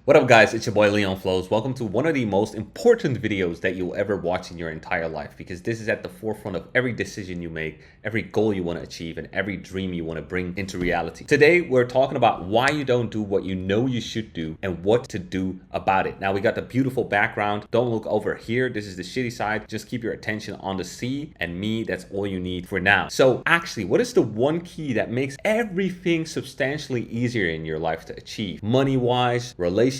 What up guys, it's your boy Leon Flows. Welcome to one of the most important videos that you'll ever watch in your entire life, because this is at the forefront of every decision you make, every goal you want to achieve, and every dream you want to bring into reality. Today, we're talking about why you don't do what you know you should do and what to do about it. Now, we got the beautiful background. Don't look over here. This is the shitty side. Just keep your attention on the sea and me. That's all you need for now. So actually, what is the one key that makes everything substantially easier in your life to achieve? Money-wise, relationship-wise,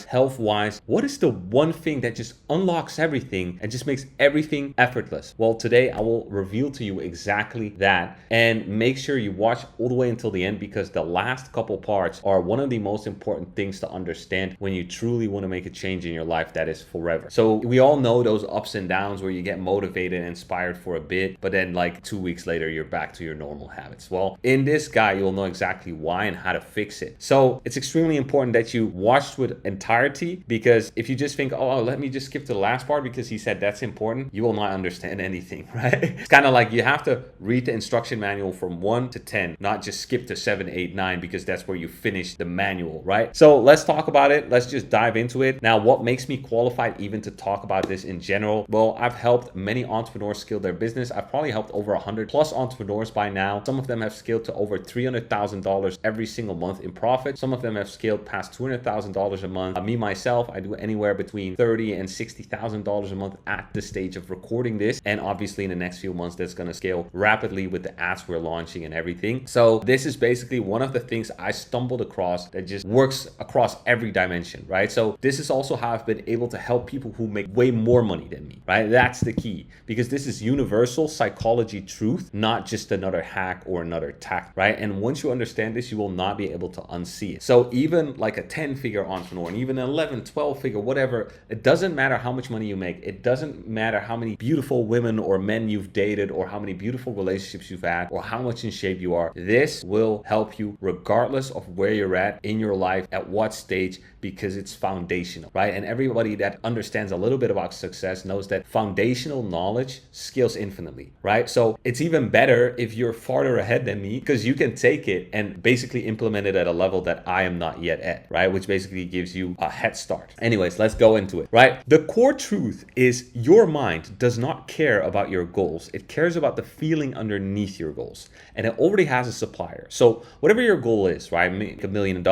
health-wise, what is the one thing that just unlocks everything and just makes everything effortless? Well, today I will reveal to you exactly that, and make sure you watch all the way until the end, because the last couple parts are one of the most important things to understand when you truly want to make a change in your life that is forever. So we all know those ups and downs where you get motivated and inspired for a bit, but then like 2 weeks later, you're back to your normal habits. Well, in this guide, you'll know exactly why and how to fix it. So it's extremely important that you watch with entirety, because if you just think, oh, let me just skip to the last part because he said that's important, you will not understand anything, right? It's kind of like you have to read the instruction manual from 1 to 10, not just skip to 7, 8, 9, because that's where you finish the manual, right? So let's talk about it. Let's just dive into it. Now, what makes me qualified even to talk about this in general? Well, I've helped many entrepreneurs scale their business. I've probably helped over 100 plus entrepreneurs by now. Some of them have scaled to over $300,000 every single month in profit. Some of them have scaled past $200,000 a month. Me, myself, I do anywhere between $30,000 and $60,000 a month at the stage of recording this. And obviously in the next few months, that's going to scale rapidly with the ads we're launching and everything. So this is basically one of the things I stumbled across that just works across every dimension, right? So this is also how I've been able to help people who make way more money than me, right? That's the key, because this is universal psychology truth, not just another hack or another tactic, right? And once you understand this, you will not be able to unsee it. So even like a 10-figure entrepreneur, and even an 11, 12-figure, whatever, it doesn't matter how much money you make. It doesn't matter how many beautiful women or men you've dated, or how many beautiful relationships you've had, or how much in shape you are. This will help you regardless of where you're at in your life, at what stage, because it's foundational, right? And everybody that understands a little bit about success knows that foundational knowledge scales infinitely, right? So it's even better if you're farther ahead than me, because you can take it and basically implement it at a level that I am not yet at, right? Which basically gives you a head start. Anyways, let's go into it, right? The core truth is your mind does not care about your goals. It cares about the feeling underneath your goals. And it already has a supplier. So whatever your goal is, right? Make $1 million,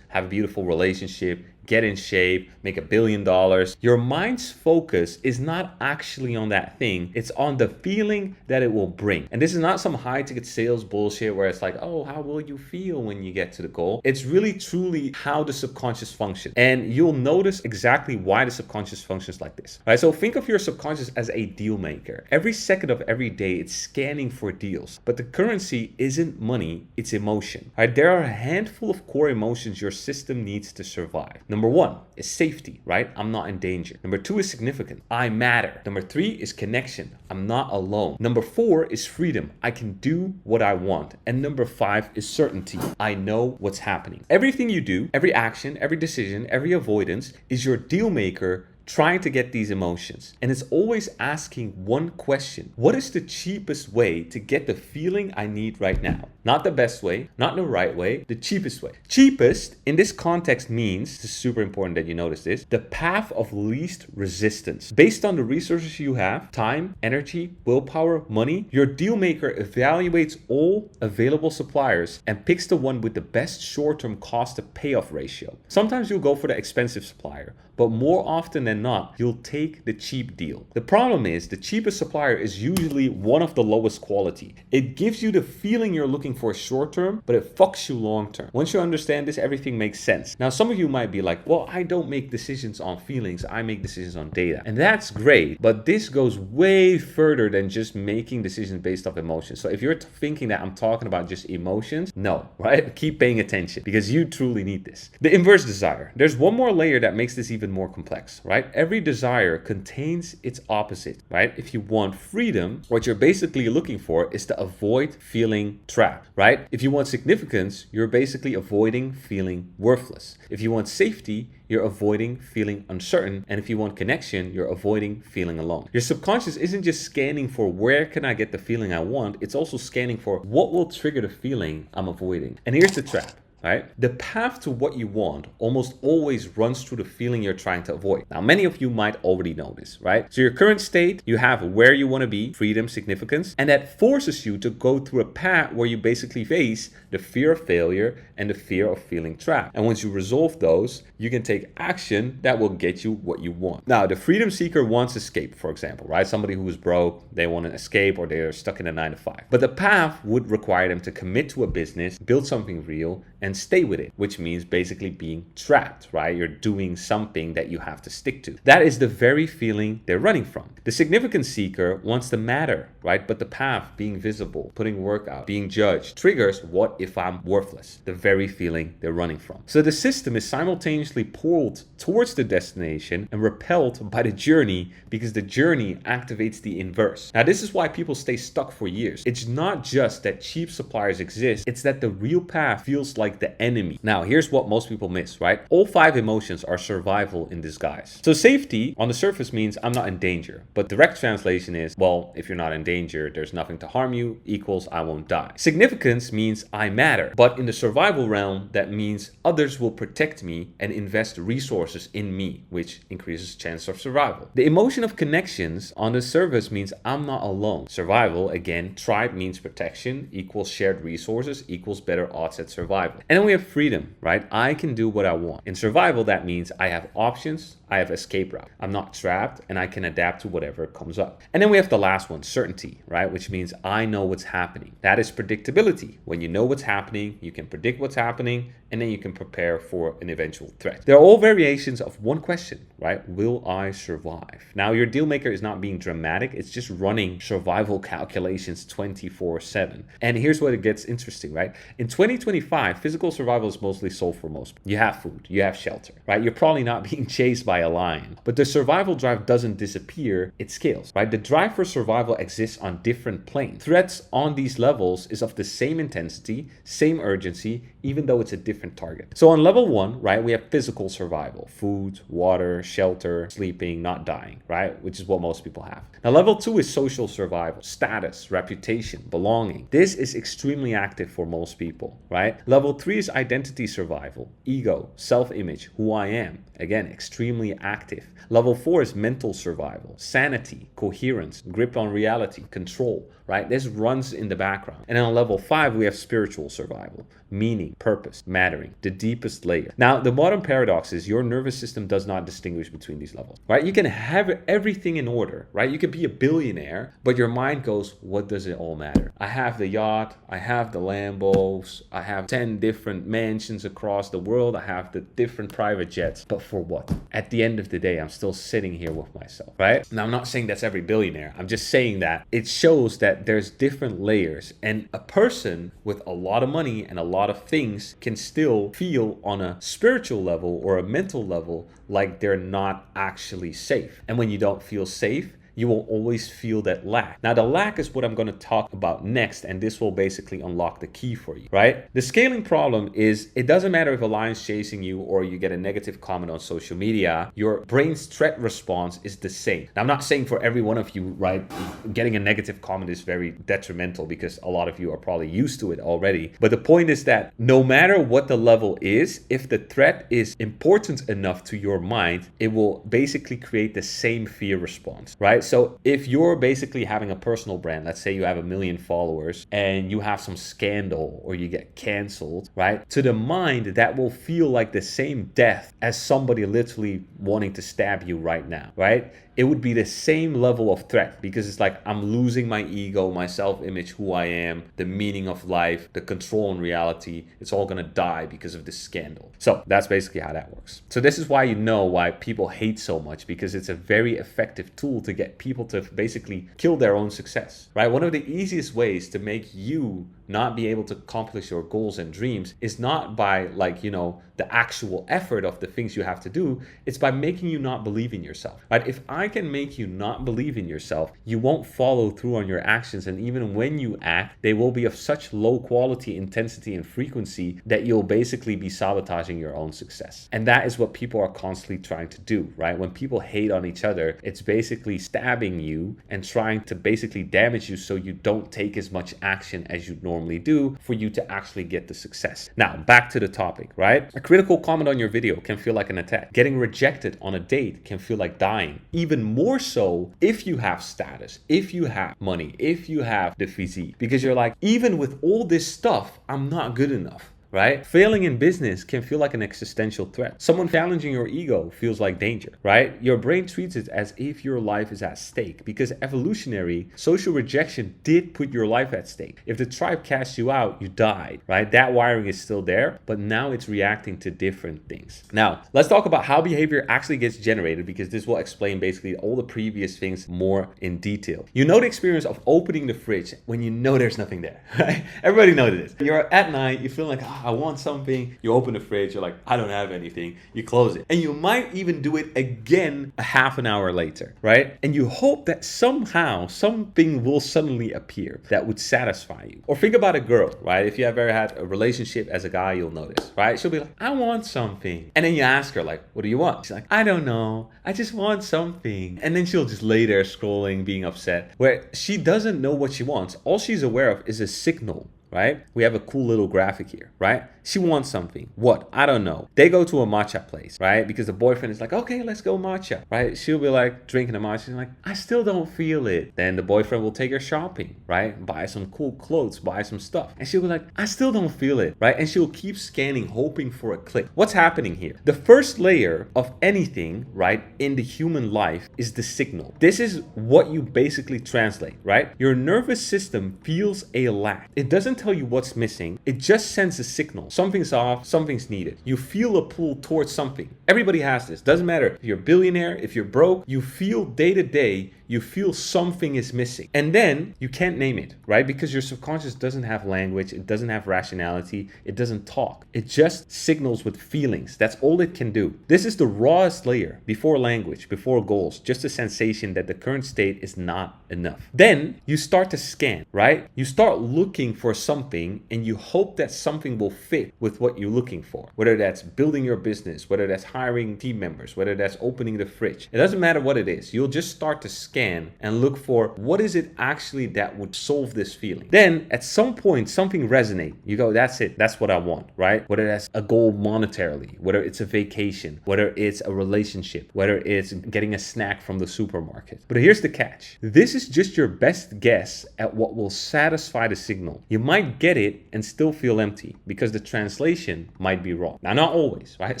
have a beautiful relationship, get in shape, make $1 billion. Your mind's focus is not actually on that thing. It's on the feeling that it will bring. And this is not some high ticket sales bullshit where it's like, oh, how will you feel when you get to the goal? It's really truly how the subconscious functions. And you'll notice exactly why the subconscious functions like this, right? So think of your subconscious as a deal maker. Every second of every day, it's scanning for deals. But the currency isn't money, it's emotion, right? There are a handful of core emotions your system needs to survive. Number 1 is safety, right? I'm not in danger. Number 2 is significance. I matter. Number 3 is connection. I'm not alone. Number 4 is freedom. I can do what I want. And number 5 is certainty. I know what's happening. Everything you do, every action, every decision, every avoidance is your deal maker trying to get these emotions. And it's always asking one question: what is the cheapest way to get the feeling I need right now? Not the best way, not the right way, the cheapest way. Cheapest in this context means, this is super important that you notice this, the path of least resistance. Based on the resources you have, time, energy, willpower, money, your deal maker evaluates all available suppliers and picks the one with the best short-term cost to payoff ratio. Sometimes you'll go for the expensive supplier, but more often than not, you'll take the cheap deal. The problem is the cheapest supplier is usually one of the lowest quality. It gives you the feeling you're looking for short term, but it fucks you long term. Once you understand this, everything makes sense. Now, some of you might be like, well, I don't make decisions on feelings. I make decisions on data. And that's great, but this goes way further than just making decisions based off emotions. So if you're thinking that I'm talking about just emotions, no, right? Keep paying attention, because you truly need this. The inverse desire. There's one more layer that makes this even more complex, right? Every desire contains its opposite, right? If you want freedom, what you're basically looking for is to avoid feeling trapped, right? If you want significance, you're basically avoiding feeling worthless. If you want safety, you're avoiding feeling uncertain. And if you want connection, you're avoiding feeling alone. Your subconscious isn't just scanning for where can I get the feeling I want, it's also scanning for what will trigger the feeling I'm avoiding. And here's the trap. right? The path to what you want almost always runs through the feeling you're trying to avoid. Now, many of you might already know this, right? So your current state, you have where you want to be, freedom, significance, and that forces you to go through a path where you basically face the fear of failure and the fear of feeling trapped. And once you resolve those, you can take action that will get you what you want. Now, the freedom seeker wants escape, for example, right? Somebody who is broke, they want to escape, or they're stuck in a 9 to 5. But the path would require them to commit to a business, build something real, and stay with it, which means basically being trapped, right? You're doing something that you have to stick to. That is the very feeling they're running from. The significance seeker wants the matter, right? But the path, being visible, putting work out, being judged, triggers what if I'm worthless, the very feeling they're running from. So the system is simultaneously pulled towards the destination and repelled by the journey, because the journey activates the inverse. Now, this is why people stay stuck for years. It's not just that cheap suppliers exist, it's that the real path feels like the enemy. Now, here's what most people miss, right? All 5 emotions are survival in disguise. So safety on the surface means I'm not in danger, but direct translation is, well, if you're not in danger, there's nothing to harm you, equals I won't die. Significance means I matter, but in the survival realm, that means others will protect me and invest resources in me, which increases chance of survival. The emotion of connections on the surface means I'm not alone. Survival, again, tribe means protection, equals shared resources, equals better odds at survival. And then we have freedom, right? I can do what I want. In survival, that means I have options, I have escape route. I'm not trapped, and I can adapt to whatever comes up. And then we have the last one, certainty, right? Which means I know what's happening. That is predictability. When you know what's happening, you can predict what's happening, and then you can prepare for an eventual threat. They're all variations of one question, right? Will I survive? Now, your deal maker is not being dramatic. It's just running survival calculations 24/7. And here's where it gets interesting, right? In 2025, physical survival is mostly solved for most. You have food, you have shelter, right? You're probably not being chased by a lion, but the survival drive doesn't disappear, it scales, right? The drive for survival exists on different planes. Threats on these levels is of the same intensity, same urgency, even though it's a different target. So on level 1, right, we have physical survival, food, water, shelter, sleeping, not dying, right? Which is what most people have. Now, level 2 is social survival, status, reputation, belonging. This is extremely active for most people, right? Level 3 is identity survival, ego, self-image, who I am. Again, extremely active. Level 4 is mental survival, sanity, coherence, grip on reality, control, right? This runs in the background. And then on level 5, we have spiritual survival, meaning, purpose, mattering, the deepest layer. Now, the modern paradox is your nervous system does not distinguish between these levels, right? You can have everything in order, right? You can be a billionaire, but your mind goes, what does it all matter? I have the yacht, I have the Lambos, I have 10 different mansions across the world, I have the different private jets, but for what? At the end of the day, I'm still sitting here with myself, right? Now, I'm not saying that's every billionaire. I'm just saying that it shows that there's different layers, and a person with a lot of money and a lot of things can still feel on a spiritual level or a mental level like they're not actually safe. And when you don't feel safe, you will always feel that lack. Now, the lack is what I'm going to talk about next, and this will basically unlock the key for you, right? The scaling problem is it doesn't matter if a lion's chasing you or you get a negative comment on social media, your brain's threat response is the same. Now, I'm not saying for every one of you, right, getting a negative comment is very detrimental because a lot of you are probably used to it already. But the point is that no matter what the level is, if the threat is important enough to your mind, it will basically create the same fear response, right? So if you're basically having a personal brand, let's say you have 1 million followers and you have some scandal or you get canceled, right? To the mind, that will feel like the same death as somebody literally wanting to stab you right now, right? It would be the same level of threat because it's like I'm losing my ego, my self-image, who I am, the meaning of life, the control in reality. It's all gonna die because of this scandal. So that's basically how that works. So this is why you know why people hate so much, because it's a very effective tool to get people to basically kill their own success, right? One of the easiest ways to make you not be able to accomplish your goals and dreams is not by the actual effort of the things you have to do. It's by making you not believe in yourself, right? If I can make you not believe in yourself, you won't follow through on your actions. And even when you act, they will be of such low quality, intensity, and frequency that you'll basically be sabotaging your own success. And that is what people are constantly trying to do, right? When people hate on each other, it's basically stabbing you and trying to basically damage you so you don't take as much action as you normally normally do for you to actually get the success. Now, back to the topic, right? A critical comment on your video can feel like an attack. Getting rejected on a date can feel like dying. Even more so if you have status, if you have money, if you have the physique, because you're like, even with all this stuff, I'm not good enough. Right? Failing in business can feel like an existential threat. Someone challenging your ego feels like danger, right? Your brain treats it as if your life is at stake because evolutionary social rejection did put your life at stake. If the tribe cast you out, you died, right? That wiring is still there, but now it's reacting to different things. Now, let's talk about how behavior actually gets generated because this will explain basically all the previous things more in detail. You know the experience of opening the fridge when you know there's nothing there, right? Everybody knows this. You're at night, you feel like, I want something. You open the fridge, you're like, I don't have anything. You close it. And you might even do it again a half an hour later, right? And you hope that somehow something will suddenly appear that would satisfy you. Or think about a girl, right? If you have ever had a relationship as a guy, you'll notice, right? She'll be like, I want something. And then you ask her, like, what do you want? She's like, I don't know. I just want something. And then she'll just lay there scrolling, being upset, where she doesn't know what she wants. All she's aware of is a signal. Right? We have a cool little graphic here, right? She wants something. What? I don't know. They go to a matcha place, right? Because the boyfriend is like, okay, let's go matcha, right? She'll be like drinking a matcha. She's like, I still don't feel it. Then the boyfriend will take her shopping, right? Buy some cool clothes, buy some stuff. And she'll be like, I still don't feel it, right? And she'll keep scanning, hoping for a click. What's happening here? The first layer of anything, right, in the human life is the signal. This is what you basically translate, right? Your nervous system feels a lack. It doesn't tell you what's missing. It just sends a signal. Something's off, something's needed. You feel a pull towards something. Everybody has this. Doesn't matter if you're a billionaire, if you're broke, you feel day to day, you feel something is missing. And then you can't name it, right? Because your subconscious doesn't have language, it doesn't have rationality, it doesn't talk. It just signals with feelings. That's all it can do. This is the rawest layer before language, before goals, just a sensation that the current state is not enough. Then you start to scan, right? You start looking for something and you hope that something will fit with what you're looking for. Whether that's building your business, whether that's hiring team members, whether that's opening the fridge. It doesn't matter what it is. You'll just start to scan and look for what is it actually that would solve this feeling. Then at some point something resonates. You go, that's it. That's what I want, right? Whether that's a goal monetarily, whether it's a vacation, whether it's a relationship, whether it's getting a snack from the supermarket. But here's the catch. This is just your best guess at what will satisfy the signal. You might get it and still feel empty because the translation might be wrong. Now, not always, right?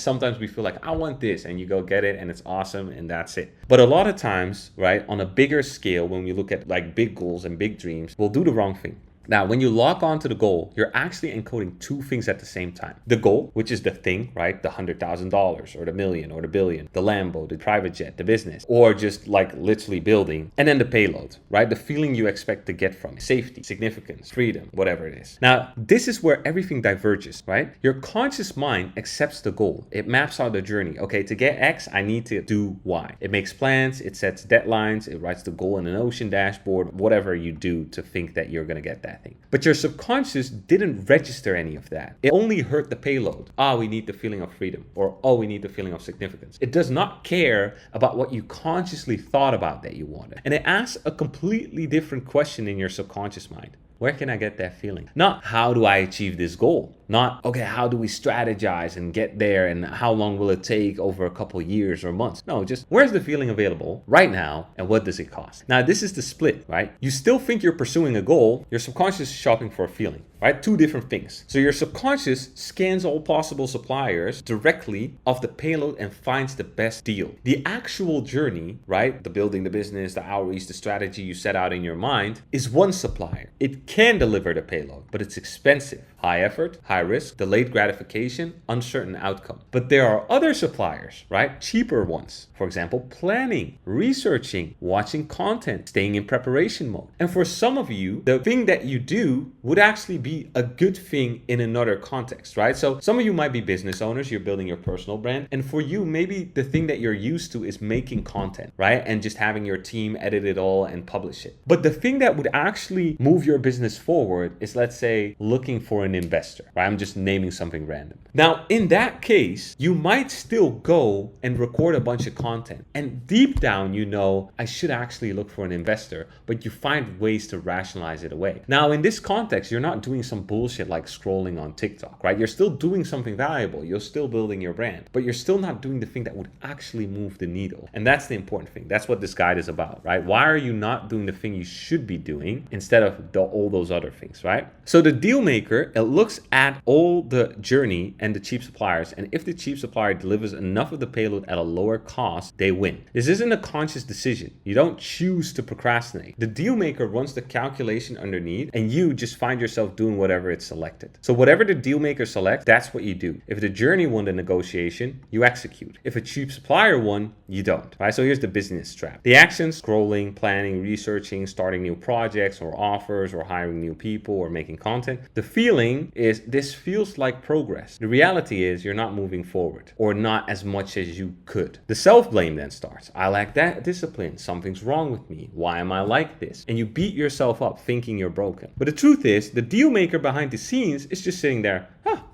Sometimes we feel like, I want this, and you go get it and it's awesome and that's it. But a lot of times, right, on a bigger scale, when we look at like big goals and big dreams, we'll do the wrong thing. Now, when you lock onto the goal, you're actually encoding two things at the same time. The goal, which is the thing, right? The $100,000 or the million or the billion, the Lambo, the private jet, the business, or just like literally building. And then the payload, right? The feeling you expect to get from it. Safety, significance, freedom, whatever it is. Now, this is where everything diverges, right? Your conscious mind accepts the goal. It maps out the journey. Okay, to get X, I need to do Y. It makes plans, it sets deadlines, it writes the goal in an ocean dashboard, whatever you do to think that you're going to get that thing. But your subconscious didn't register any of that. It only heard the payload. We need the feeling of freedom, or we need the feeling of significance. It does not care about what you consciously thought about that you wanted. And it asks a completely different question in your subconscious mind. Where can I get that feeling? Not how do I achieve this goal? Not, okay, how do we strategize and get there and how long will it take over a couple years or months? No, just where's the feeling available right now and what does it cost? Now, this is the split, right? You still think you're pursuing a goal. Your subconscious is shopping for a feeling, right? Two different things. So your subconscious scans all possible suppliers directly of the payload and finds the best deal. The actual journey, right? The building the business, the outreach, the strategy you set out in your mind is one supplier. It can deliver the payload, but it's expensive. High effort, high risk, delayed gratification, uncertain outcome. But there are other suppliers, right? Cheaper ones. For example, planning, researching, watching content, staying in preparation mode. And for some of you, the thing that you do would actually be a good thing in another context, right? So some of you might be business owners, you're building your personal brand. And for you, maybe the thing that you're used to is making content, right? And just having your team edit it all and publish it. But the thing that would actually move your business forward is, let's say, looking for an investor, right? I'm just naming something random. Now, in that case, you might still go and record a bunch of content. And deep down, you know, I should actually look for an investor, but you find ways to rationalize it away. Now, in this context, you're not doing some bullshit like scrolling on TikTok, right? You're still doing something valuable. You're still building your brand, but you're still not doing the thing that would actually move the needle. And that's the important thing. That's what this guide is about, right? Why are you not doing the thing you should be doing instead of all those other things, right? So the deal maker, it looks at all the journey and the cheap suppliers. And if the cheap supplier delivers enough of the payload at a lower cost, they win. This isn't a conscious decision. You don't choose to procrastinate. The deal maker runs the calculation underneath and you just find yourself doing whatever it's selected. So whatever the deal maker selects, that's what you do. If the journey won the negotiation, you execute. If a cheap supplier won, you don't, right? So here's the business trap. The actions, scrolling, planning, researching, starting new projects or offers or hiring new people or making content. The feeling is this feels like progress. The reality is you're not moving forward or not as much as you could. The self-blame then starts. I lack that discipline. Something's wrong with me. Why am I like this? And you beat yourself up thinking you're broken. But the truth is the deal maker behind the scenes is just sitting there,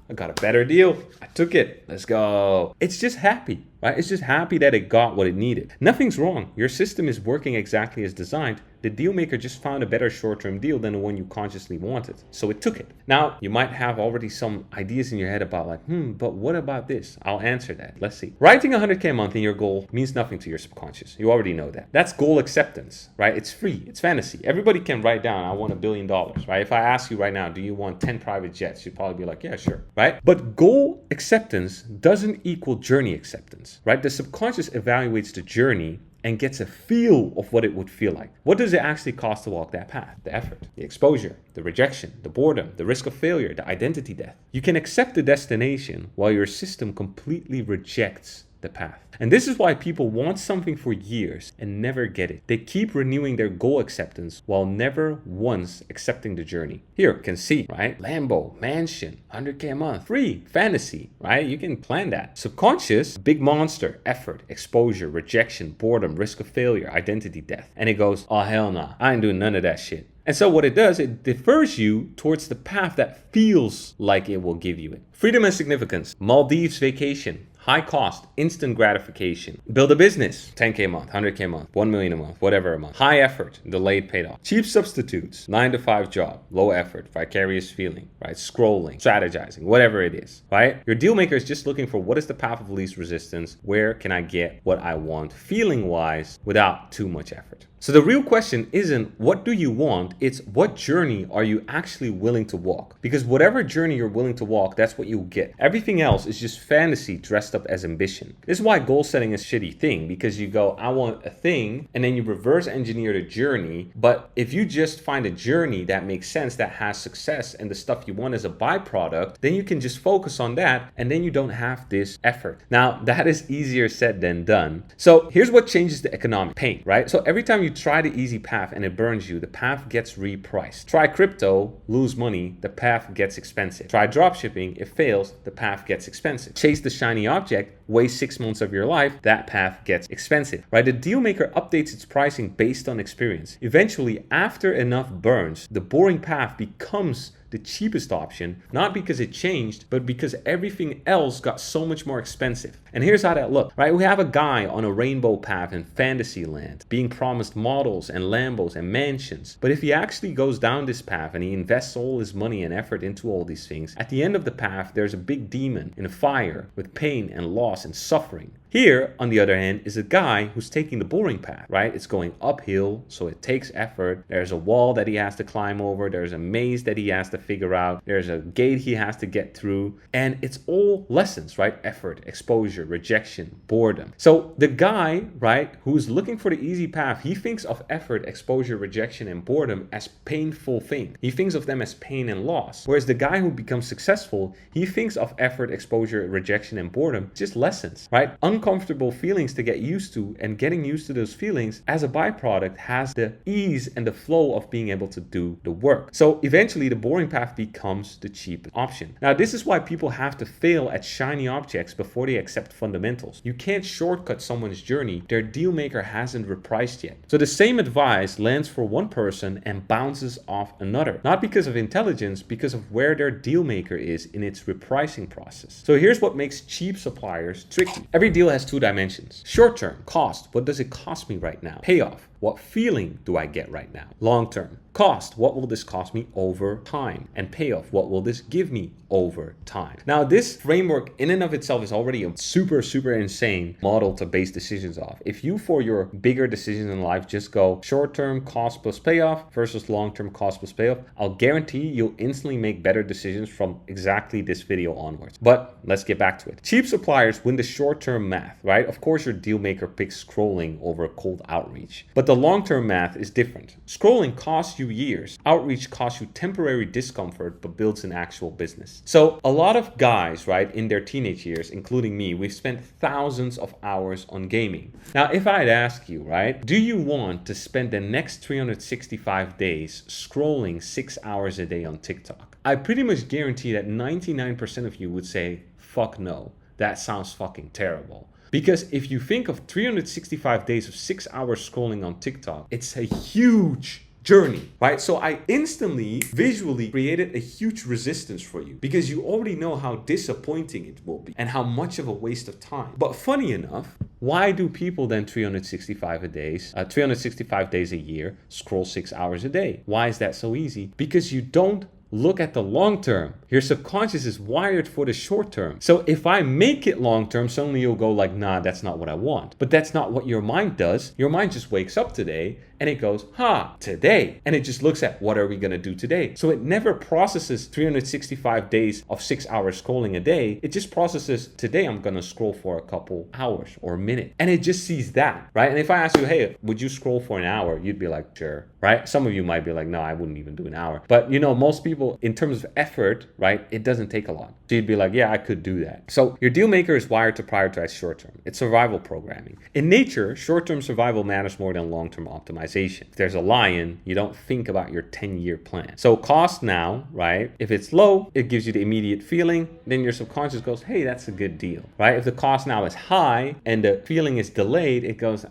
I got a better deal. I took it. Let's go. It's just happy, right? It's just happy that it got what it needed. Nothing's wrong. Your system is working exactly as designed. The deal maker just found a better short-term deal than the one you consciously wanted. So it took it. Now, you might have already some ideas in your head about like, but what about this? I'll answer that. Let's see. Writing 100K a month in your goal means nothing to your subconscious. You already know that. That's goal acceptance, right? It's free. It's fantasy. Everybody can write down, I want $1 billion, right? If I ask you right now, do you want 10 private jets? You'd probably be like, yeah, sure, right? But goal acceptance doesn't equal journey acceptance, right? The subconscious evaluates the journey and gets a feel of what it would feel like. What does it actually cost to walk that path? The effort, the exposure, the rejection, the boredom, the risk of failure, the identity death. You can accept the destination while your system completely rejects the path. And this is why people want something for years and never get it. They keep renewing their goal acceptance while never once accepting the journey. Here, you can see, right? Lambo, mansion, 100K a month, free, fantasy, right? You can plan that. Subconscious, big monster, effort, exposure, rejection, boredom, risk of failure, identity death. And it goes, oh, hell nah, I ain't doing none of that shit. And so what it does, it defers you towards the path that feels like it will give you it. Freedom and significance, Maldives vacation, high cost, instant gratification. Build a business, 10K a month, 100K a month, 1 million a month, whatever a month. High effort, delayed paid off. Cheap substitutes, 9-to-5 job, low effort, vicarious feeling, right? Scrolling, strategizing, whatever it is, right? Your deal maker is just looking for what is the path of least resistance? Where can I get what I want feeling wise without too much effort? So the real question isn't what do you want, it's what journey are you actually willing to walk? Because whatever journey you're willing to walk, that's what you'll get. Everything else is just fantasy dressed up as ambition. This is why goal setting is a shitty thing, because you go, I want a thing, and then you reverse engineer the journey. But if you just find a journey that makes sense, that has success, and the stuff you want as a byproduct, then you can just focus on that, and then you don't have this effort. Now, that is easier said than done. So here's what changes the economic pain, right? So every time you try the easy path and it burns you, the path gets repriced. Try crypto, lose money, the path gets expensive. Try dropshipping, it fails, the path gets expensive. Chase the shiny object, waste 6 months of your life, that path gets expensive, right? The deal maker updates its pricing based on experience. Eventually, after enough burns, the boring path becomes the cheapest option, not because it changed, but because everything else got so much more expensive. And here's how that looked, right? We have a guy on a rainbow path in fantasy land being promised models and Lambos and mansions. But if he actually goes down this path and he invests all his money and effort into all these things, at the end of the path, there's a big demon in a fire with pain and loss and suffering. Here, on the other hand, is a guy who's taking the boring path, right? It's going uphill, so it takes effort. There's a wall that he has to climb over. There's a maze that he has to figure out. There's a gate he has to get through. And it's all lessons, right? Effort, exposure, rejection, boredom. So the guy, right, who's looking for the easy path, he thinks of effort, exposure, rejection, and boredom as painful things. He thinks of them as pain and loss. Whereas the guy who becomes successful, he thinks of effort, exposure, rejection, and boredom just lessons, right? uncomfortable feelings to get used to, and getting used to those feelings as a byproduct has the ease and the flow of being able to do the work. So eventually the boring path becomes the cheapest option. Now, this is why people have to fail at shiny objects before they accept fundamentals. You can't shortcut someone's journey their deal maker hasn't repriced yet. So the same advice lands for one person and bounces off another, not because of intelligence, because of where their deal maker is in its repricing process. So here's what makes cheap suppliers tricky. Every deal has two dimensions. Short term, cost. What does it cost me right now? Payoff. What feeling do I get right now? Long term, cost. What will this cost me over time? And payoff. What will this give me over time? Now, this framework in and of itself is already a super insane model to base decisions off. If you, for your bigger decisions in life, just go short-term cost plus payoff versus long-term cost plus payoff, I'll guarantee you'll instantly make better decisions from exactly this video onwards. But let's get back to it. Cheap suppliers win the short-term math, right? Of course, your deal maker picks scrolling over cold outreach, but the long-term math is different. Scrolling costs you years. Outreach costs you temporary discomfort, but builds an actual business. So a lot of guys, right, in their teenage years, including me, we've spent thousands of hours on gaming. Now, if I'd ask you, right, do you want to spend the next 365 days scrolling 6 hours a day on TikTok? I pretty much guarantee that 99% of you would say, fuck no, that sounds fucking terrible. Because if you think of 365 days of 6 hours scrolling on TikTok, it's a huge journey, right? So I instantly visually created a huge resistance for you because you already know how disappointing it will be and how much of a waste of time. But funny enough, why do people then 365 days a year scroll 6 hours a day? Why is that so easy? Because you don't look at the long term. Your subconscious is wired for the short term. So if I make it long term, suddenly you'll go like, nah, that's not what I want. But that's not what your mind does. Your mind just wakes up today and it goes, today. And it just looks at what are we going to do today? So it never processes 365 days of 6 hours scrolling a day. It just processes today I'm going to scroll for a couple hours or a minute. And it just sees that, right? And if I ask you, hey, would you scroll for an hour? You'd be like, sure, right? Some of you might be like, no, I wouldn't even do an hour. But you know, most people in terms of effort, right? It doesn't take a lot. So you'd be like, yeah, I could do that. So your deal maker is wired to prioritize short term. It's survival programming. In nature, short-term survival matters more than long-term optimization. If there's a lion, you don't think about your 10-year plan. So cost now, right? If it's low, it gives you the immediate feeling. Then your subconscious goes, hey, that's a good deal, right? If the cost now is high and the feeling is delayed, it goes,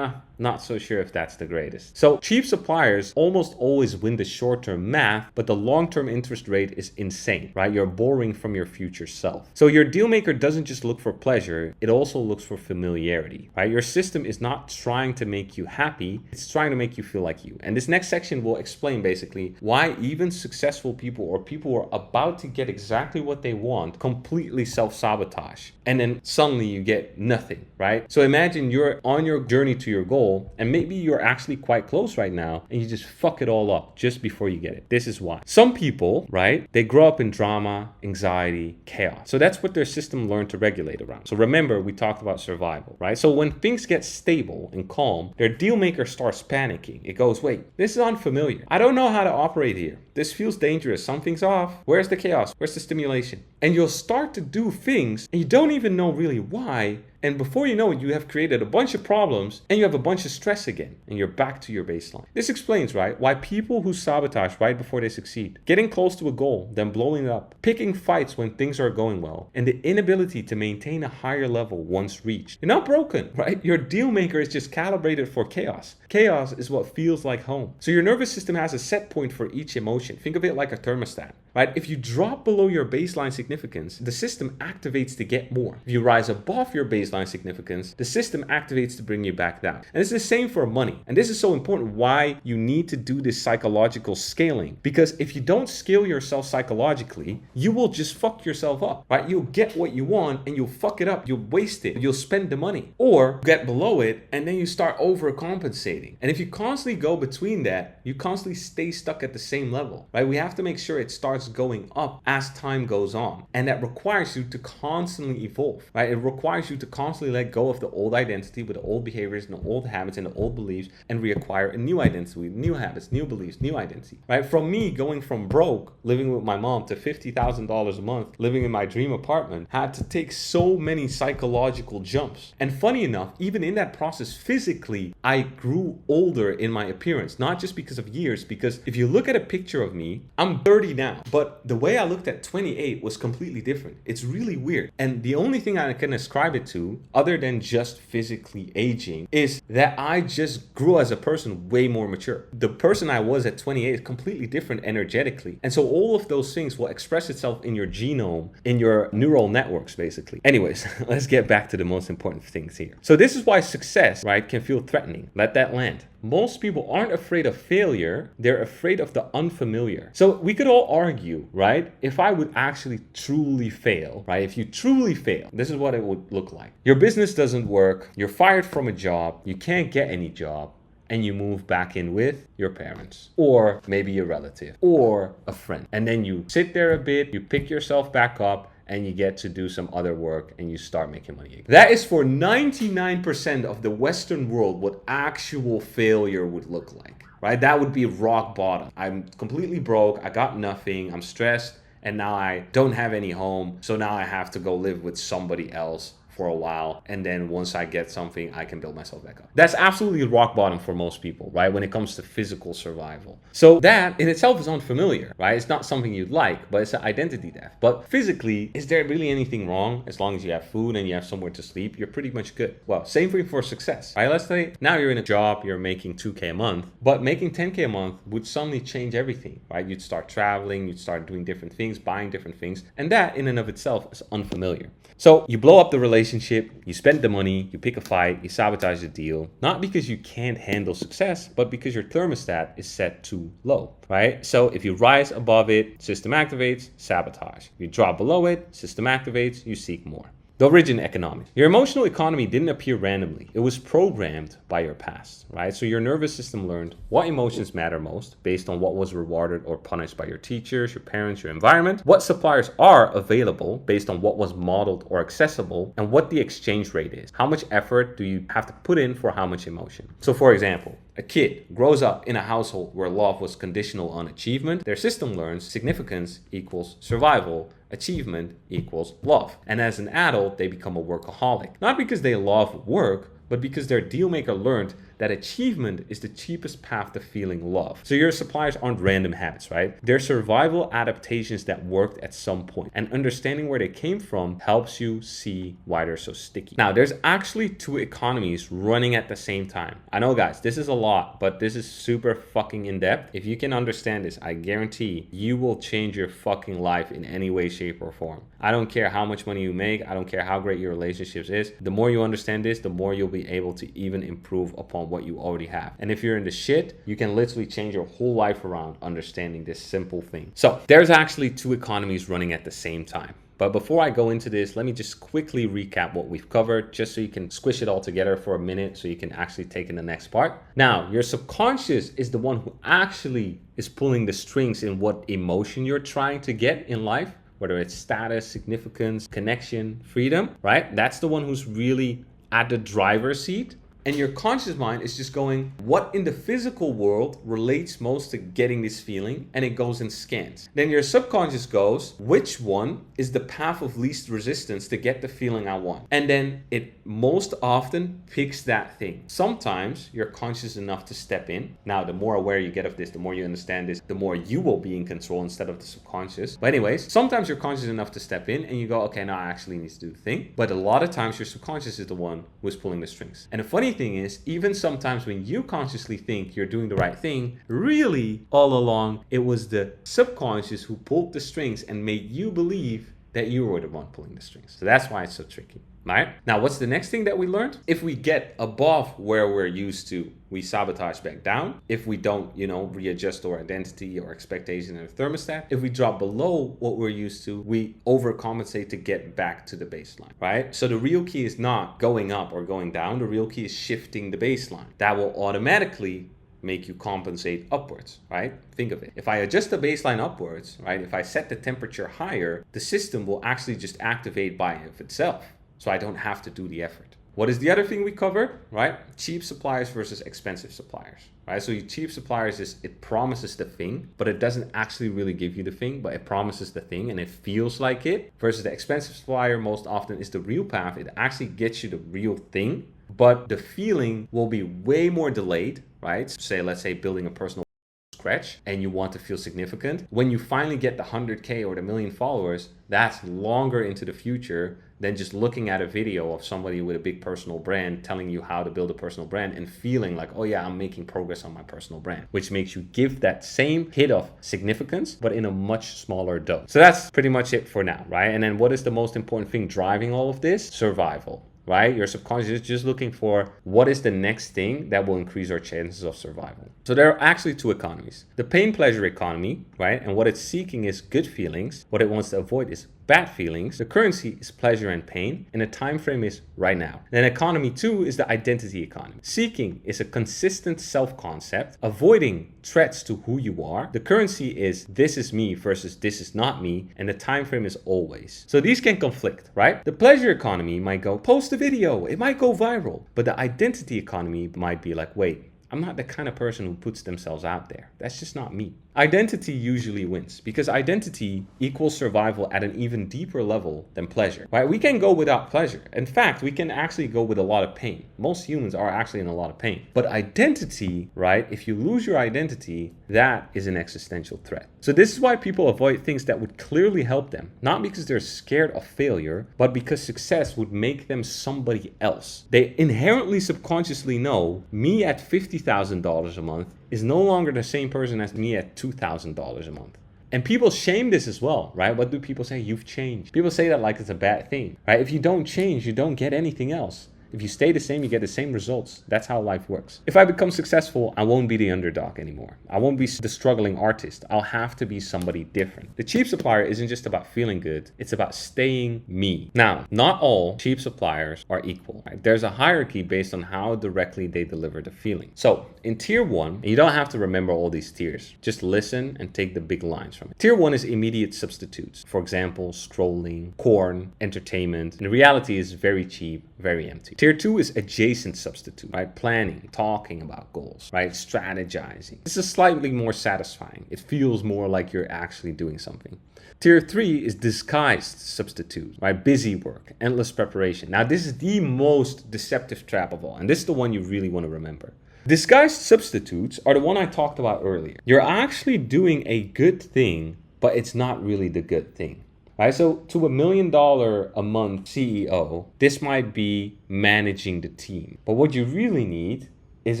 not so sure if that's the greatest. So cheap suppliers almost always win the short-term math, but the long-term interest rate is insane, right? You're borrowing from your future self. So your deal maker doesn't just look for pleasure, it also looks for familiarity, right? Your system is not trying to make you happy, it's trying to make you feel like you. And this next section will explain basically why even successful people or people who are about to get exactly what they want completely self-sabotage. And then suddenly you get nothing, right? So imagine you're on your journey to your goal, and maybe you're actually quite close right now and you just fuck it all up just before you get it. This is why. Some people, right, they grow up in drama, anxiety, chaos. So that's what their system learned to regulate around. So remember, we talked about survival, right? So when things get stable and calm, their deal maker starts panicking. It goes, wait, this is unfamiliar. I don't know how to operate here. This feels dangerous. Something's off. Where's the chaos? Where's the stimulation? And you'll start to do things and you don't even know really why. And before you know it, you have created a bunch of problems and you have a bunch of stress again and you're back to your baseline. This explains, right, why people who sabotage right before they succeed, getting close to a goal, then blowing it up, picking fights when things are going well, and the inability to maintain a higher level once reached. You're not broken, right? Your deal maker is just calibrated for chaos. Chaos is what feels like home. So your nervous system has a set point for each emotion. Think of it like a thermostat, right? If you drop below your baseline significance, the system activates to get more. If you rise above your baseline significance, the system activates to bring you back down. And it's the same for money. And this is so important why you need to do this psychological scaling. Because if you don't scale yourself psychologically, you will just fuck yourself up, right? You'll get what you want and you'll fuck it up. You'll waste it. You'll spend the money. Or get below it and then you start overcompensating. And if you constantly go between that, you constantly stay stuck at the same level, right? We have to make sure it starts going up as time goes on. And that requires you to constantly evolve, right? It requires you to constantly constantly let go of the old identity with the old behaviors and the old habits and the old beliefs and reacquire a new identity, new habits, new beliefs, new identity, right? From me going from broke, living with my mom, to $50,000 a month, living in my dream apartment, had to take so many psychological jumps. And funny enough, even in that process, physically, I grew older in my appearance, not just because of years, because if you look at a picture of me, I'm 30 now, but the way I looked at 28 was completely different. It's really weird. And the only thing I can ascribe it to, other than just physically aging, is that I just grew as a person way more mature. The person I was at 28 is completely different energetically. And so all of those things will express itself in your genome, in your neural networks, basically. Anyways, let's get back to the most important things here. So this is why success, right, can feel threatening. Let that land. Most people aren't afraid of failure, they're afraid of the unfamiliar. So we could all argue, right? If I would actually truly fail, right? If you truly fail, this is what it would look like. Your business doesn't work, you're fired from a job, you can't get any job, and you move back in with your parents, or maybe a relative, or a friend. And then you sit there a bit, you pick yourself back up, and you get to do some other work and you start making money again. That is for 99% of the Western world what actual failure would look like, right? That would be rock bottom. I'm completely broke, I got nothing, I'm stressed, and now I don't have any home, so now I have to go live with somebody else for a while, and then once I get something, I can build myself back up. That's absolutely rock bottom for most people, right? When it comes to physical survival. So that in itself is unfamiliar, right? It's not something you'd like, but it's an identity theft. But physically, is there really anything wrong? As long as you have food and you have somewhere to sleep, you're pretty much good. Well, same thing for success, right? Let's say now you're in a job, you're making 2K a month, but making 10K a month would suddenly change everything, right? You'd start traveling, you'd start doing different things, buying different things, and that in and of itself is unfamiliar. So you blow up the relationship, you spend the money, you pick a fight, you sabotage the deal, not because you can't handle success, but because your thermostat is set too low, right? So if you rise above it, system activates, sabotage. If you drop below it, system activates, you seek more. The origin economics. Your emotional economy didn't appear randomly. It was programmed by your past, right? So your nervous system learned what emotions matter most based on what was rewarded or punished by your teachers, your parents, your environment, what suppliers are available based on what was modeled or accessible, and what the exchange rate is. How much effort do you have to put in for how much emotion? So for example, a kid grows up in a household where love was conditional on achievement. Their system learns significance equals survival, achievement equals love. And as an adult, they become a workaholic. Not because they love work, but because their deal maker learned that achievement is the cheapest path to feeling love. So your suppliers aren't random habits, right? They're survival adaptations that worked at some point. And understanding where they came from helps you see why they're so sticky. Now, there's actually two economies running at the same time. I know, guys, this is a lot, but this is super fucking in-depth. If you can understand this, I guarantee you will change your fucking life in any way, shape, or form. I don't care how much money you make. I don't care how great your relationships is. The more you understand this, the more you'll be able to even improve upon what you already have. And if you're in the shit, you can literally change your whole life around understanding this simple thing. So there's actually two economies running at the same time. But before I go into this, let me just quickly recap what we've covered, just so you can squish it all together for a minute so you can actually take in the next part. Now, your subconscious is the one who actually is pulling the strings in what emotion you're trying to get in life, whether it's status, significance, connection, freedom, right? That's the one who's really at the driver's seat. And your conscious mind is just going, what in the physical world relates most to getting this feeling? And it goes and scans. Then your subconscious goes, which one is the path of least resistance to get the feeling I want? And then it most often picks that thing. Sometimes you're conscious enough to step in. Now, the more aware you get of this, the more you understand this, the more you will be in control instead of the subconscious. But anyways, sometimes you're conscious enough to step in and you go, okay, now I actually need to do the thing. But a lot of times your subconscious is the one who's pulling the strings. And the funny thing is, even sometimes when you consciously think you're doing the right thing, really all along it was the subconscious who pulled the strings and made you believe that you were the one pulling the strings. So that's why it's so tricky. Right? Now, what's the next thing that we learned? If we get above where we're used to, we sabotage back down. If we don't, readjust our identity or expectation and thermostat. If we drop below what we're used to, we overcompensate to get back to the baseline, right? So the real key is not going up or going down. The real key is shifting the baseline. That will automatically make you compensate upwards, right? Think of it. If I adjust the baseline upwards, right? If I set the temperature higher, the system will actually just activate by of itself. so I don't have to do the effort. What is the other thing we covered, right? Cheap suppliers versus expensive suppliers, right? So your cheap suppliers is it promises the thing, but it doesn't actually really give you the thing, but it promises the thing and it feels like it. Versus the expensive supplier most often is the real path. It actually gets you the real thing, but the feeling will be way more delayed, right? Say, let's say building a personal scratch and you want to feel significant. When you finally get the 100K or the million followers, that's longer into the future than just looking at a video of somebody with a big personal brand telling you how to build a personal brand and feeling like, oh yeah, I'm making progress on my personal brand, which makes you give that same hit of significance, but in a much smaller dose. So that's pretty much it for now, right? And then what is the most important thing driving all of this? Survival. Right? Your subconscious is just looking for what is the next thing that will increase our chances of survival. So there are actually two economies. The pain pleasure economy, right? And what it's seeking is good feelings. What it wants to avoid is bad feelings. The currency is pleasure and pain, and the time frame is right now. Then economy 2 is the identity economy. Seeking is a consistent self-concept, avoiding threats to who you are. The currency is this is me versus this is not me, and the time frame is always. So these can conflict, right? The pleasure economy might go, post a video, it might go viral, but the identity economy might be like, wait, I'm not the kind of person who puts themselves out there. That's just not me. Identity usually wins because identity equals survival at an even deeper level than pleasure, right? We can go without pleasure. In fact, we can actually go with a lot of pain. Most humans are actually in a lot of pain. But identity, right? If you lose your identity, that is an existential threat. So this is why people avoid things that would clearly help them, not because they're scared of failure, but because success would make them somebody else. They inherently subconsciously know me at $50,000 a month is no longer the same person as me at $2,000 a month. And people shame this as well, right? What do people say? You've changed. People say that like it's a bad thing, right? If you don't change, you don't get anything else. If you stay the same, you get the same results. That's how life works. If I become successful, I won't be the underdog anymore. I won't be the struggling artist. I'll have to be somebody different. The cheap supplier isn't just about feeling good. It's about staying me. Now, not all cheap suppliers are equal, right? There's a hierarchy based on how directly they deliver the feeling. So in tier 1, you don't have to remember all these tiers. Just listen and take the big lines from it. Tier 1 is immediate substitutes. For example, scrolling, corn, entertainment. And the reality is very cheap, very empty. Tier 2 is adjacent substitute, right? Planning, talking about goals, right? Strategizing. This is slightly more satisfying. It feels more like you're actually doing something. Tier 3 is disguised substitute, right? Busy work, endless preparation. Now, this is the most deceptive trap of all, and this is the one you really want to remember. Disguised substitutes are the one I talked about earlier. You're actually doing a good thing, but it's not really the good thing. Right, so to $1 million a month CEO, this might be managing the team. But what you really need is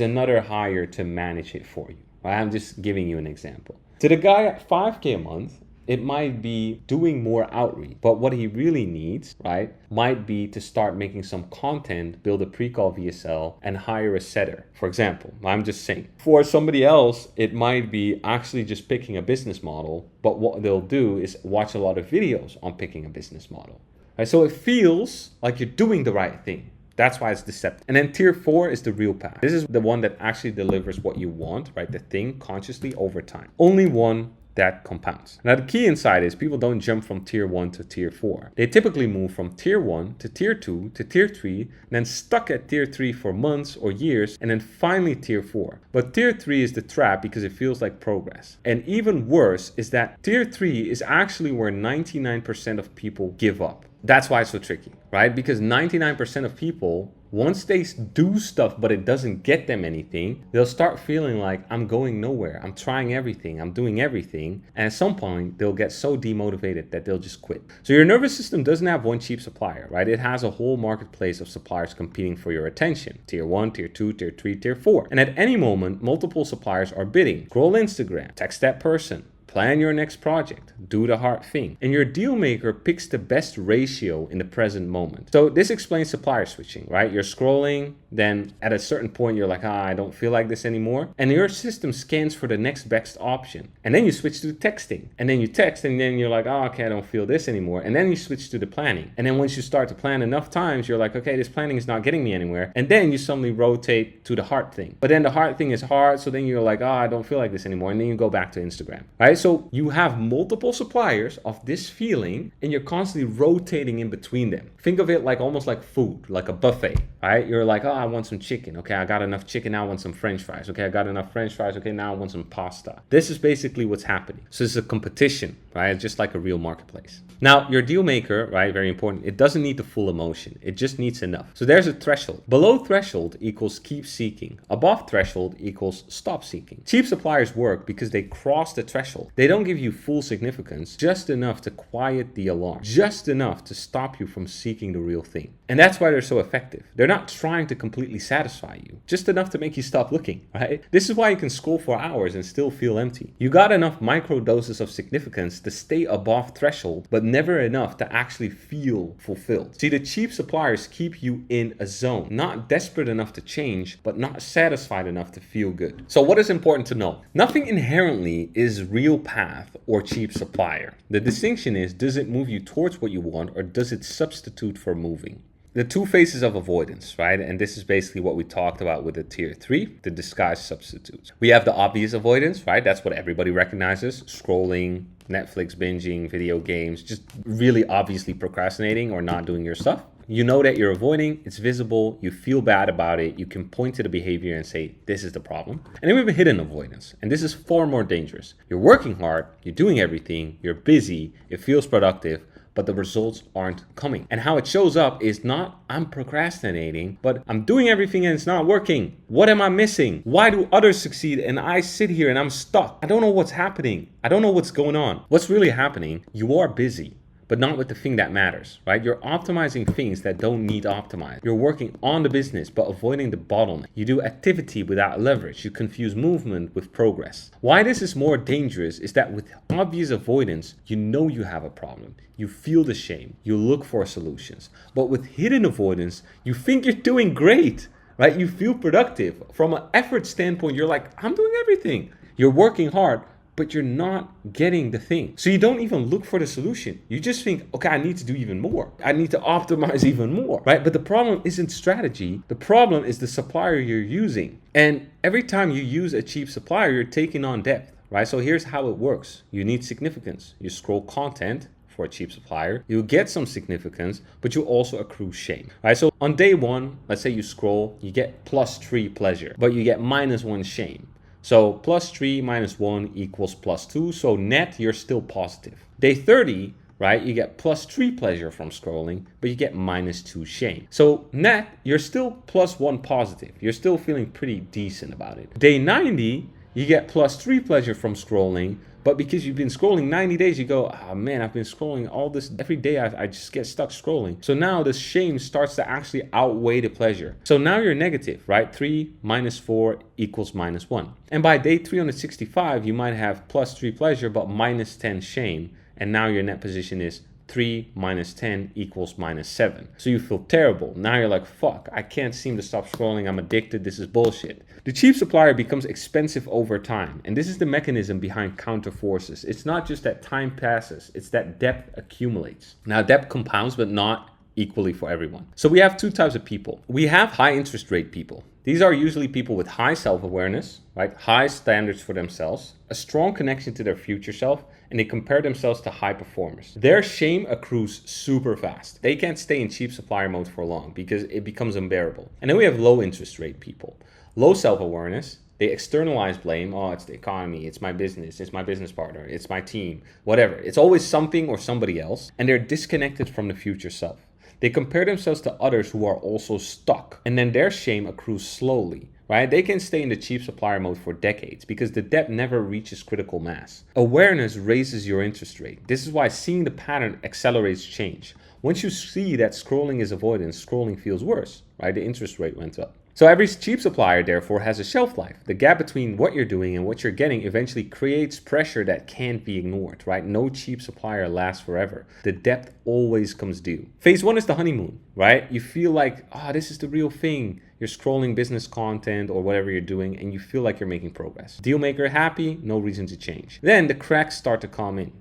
another hire to manage it for you. Right? I'm just giving you an example. To the guy at $5K a month, it might be doing more outreach, but what he really needs, right, might be to start making some content, build a pre-call VSL, and hire a setter. For example, I'm just saying. For somebody else, it might be actually just picking a business model, but what they'll do is watch a lot of videos on picking a business model. Right? So it feels like you're doing the right thing. That's why it's deceptive. And then tier 4 is the real path. This is the one that actually delivers what you want, right? The thing consciously over time. Only one that compounds. Now the key inside is people don't jump from tier 1 to tier 4. They typically move from tier 1 to tier 2 to tier 3, and then stuck at tier 3 for months or years, and then finally tier 4. But tier 3 is the trap because it feels like progress. And even worse is that tier 3 is actually where 99% of people give up. That's why it's so tricky, right? Because 99% of people, once they do stuff but it doesn't get them anything, they'll start feeling like I'm going nowhere. I'm trying everything. I'm doing everything. And at some point, they'll get so demotivated that they'll just quit. So your nervous system doesn't have one cheap supplier, right? It has a whole marketplace of suppliers competing for your attention. Tier 1, tier 2, tier 3, tier 4. And at any moment, multiple suppliers are bidding. Scroll Instagram, text that person. Plan your next project, do the hard thing, and your deal maker picks the best ratio in the present moment. So this explains supplier switching, right? You're scrolling, then at a certain point you're like, I don't feel like this anymore. And your system scans for the next best option. And then you switch to texting. And then you text and then you're like, okay, I don't feel this anymore. And then you switch to the planning. And then once you start to plan enough times, you're like, okay, this planning is not getting me anywhere. And then you suddenly rotate to the hard thing. But then the hard thing is hard, so then you're like, I don't feel like this anymore. And then you go back to Instagram, right? So you have multiple suppliers of this feeling and you're constantly rotating in between them. Think of it like almost like food, like a buffet, right? You're like, oh, I want some chicken. Okay, I got enough chicken. Now I want some French fries. Okay, I got enough French fries. Okay, now I want some pasta. This is basically what's happening. So it's a competition, right? It's just like a real marketplace. Now, your deal maker, right, very important, it doesn't need the full emotion. It just needs enough. So there's a threshold. Below threshold equals keep seeking. Above threshold equals stop seeking. Cheap suppliers work because they cross the threshold. They don't give you full significance, just enough to quiet the alarm, just enough to stop you from seeking the real thing. And that's why they're so effective. They're not trying to completely satisfy you, just enough to make you stop looking, right? This is why you can scroll for hours and still feel empty. You got enough micro doses of significance to stay above threshold, but never enough to actually feel fulfilled. See, the cheap suppliers keep you in a zone, not desperate enough to change, but not satisfied enough to feel good. So what is important to know? Nothing inherently is real path or cheap supplier. The distinction is, does it move you towards what you want or does it substitute for moving? The two phases of avoidance, right? And this is basically what we talked about with the tier 3, the disguised substitutes. We have the obvious avoidance, right? That's what everybody recognizes. Scrolling, Netflix binging, video games, just really obviously procrastinating or not doing your stuff. You know that you're avoiding, it's visible, you feel bad about it, you can point to the behavior and say, this is the problem. And then we have a hidden avoidance, and this is far more dangerous. You're working hard, you're doing everything, you're busy, it feels productive, but the results aren't coming. And how it shows up is not, I'm procrastinating, but I'm doing everything and it's not working. What am I missing? Why do others succeed and I sit here and I'm stuck? I don't know what's happening. I don't know what's going on. What's really happening? You are busy, but not with the thing that matters, right? You're optimizing things that don't need optimized. You're working on the business, but avoiding the bottleneck. You do activity without leverage. You confuse movement with progress. Why this is more dangerous is that with obvious avoidance, you know you have a problem. You feel the shame. You look for solutions. But with hidden avoidance, you think you're doing great, right? You feel productive. From an effort standpoint, you're like, I'm doing everything. You're working hard, but you're not getting the thing. So you don't even look for the solution. You just think, okay, I need to do even more. I need to optimize even more, right? But the problem isn't strategy. The problem is the supplier you're using. And every time you use a cheap supplier, you're taking on depth, right? So here's how it works. You need significance. You scroll content for a cheap supplier, you get some significance, but you also accrue shame, right? So on day one, let's say you scroll, you get +3 pleasure, but you get -1 shame. So +3 - 1 equals +2. So net, you're still positive. Day 30, right? You get +3 pleasure from scrolling, but you get -2 shame. So net, you're still +1 positive. You're still feeling pretty decent about it. Day 90, you get +3 pleasure from scrolling, but because you've been scrolling 90 days, you go, oh man, I've been scrolling all this, every day I just get stuck scrolling. So now the shame starts to actually outweigh the pleasure. So now you're negative, right? 3 - 4 equals -1. And by day 365, you might have +3 pleasure, but -10 shame. And now your net position is 3 - 10 equals -7. So you feel terrible. Now you're like, fuck, I can't seem to stop scrolling. I'm addicted. This is bullshit. The cheap supplier becomes expensive over time. And this is the mechanism behind counter forces. It's not just that time passes. It's that depth accumulates. Now depth compounds, but not equally for everyone. So we have two types of people. We have high interest rate people. These are usually people with high self-awareness, right? High standards for themselves, a strong connection to their future self, and they compare themselves to high performers. Their shame accrues super fast. They can't stay in cheap supplier mode for long because it becomes unbearable. And then we have low interest rate people. Low self-awareness, they externalize blame. Oh, it's the economy, it's my business partner, it's my team, whatever. It's always something or somebody else, and they're disconnected from the future self. They compare themselves to others who are also stuck, and then their shame accrues slowly, right? They can stay in the cheap supplier mode for decades because the depth never reaches critical mass. Awareness raises your interest rate. This is why seeing the pattern accelerates change. Once you see that scrolling is avoidance, scrolling feels worse, right? The interest rate went up. So every cheap supplier, therefore, has a shelf life. The gap between what you're doing and what you're getting eventually creates pressure that can't be ignored, right? No cheap supplier lasts forever. The depth always comes due. Phase 1 is the honeymoon, right? You feel like, this is the real thing. You're scrolling business content or whatever you're doing, and you feel like you're making progress. Deal maker happy, no reason to change. Then the cracks start to come in.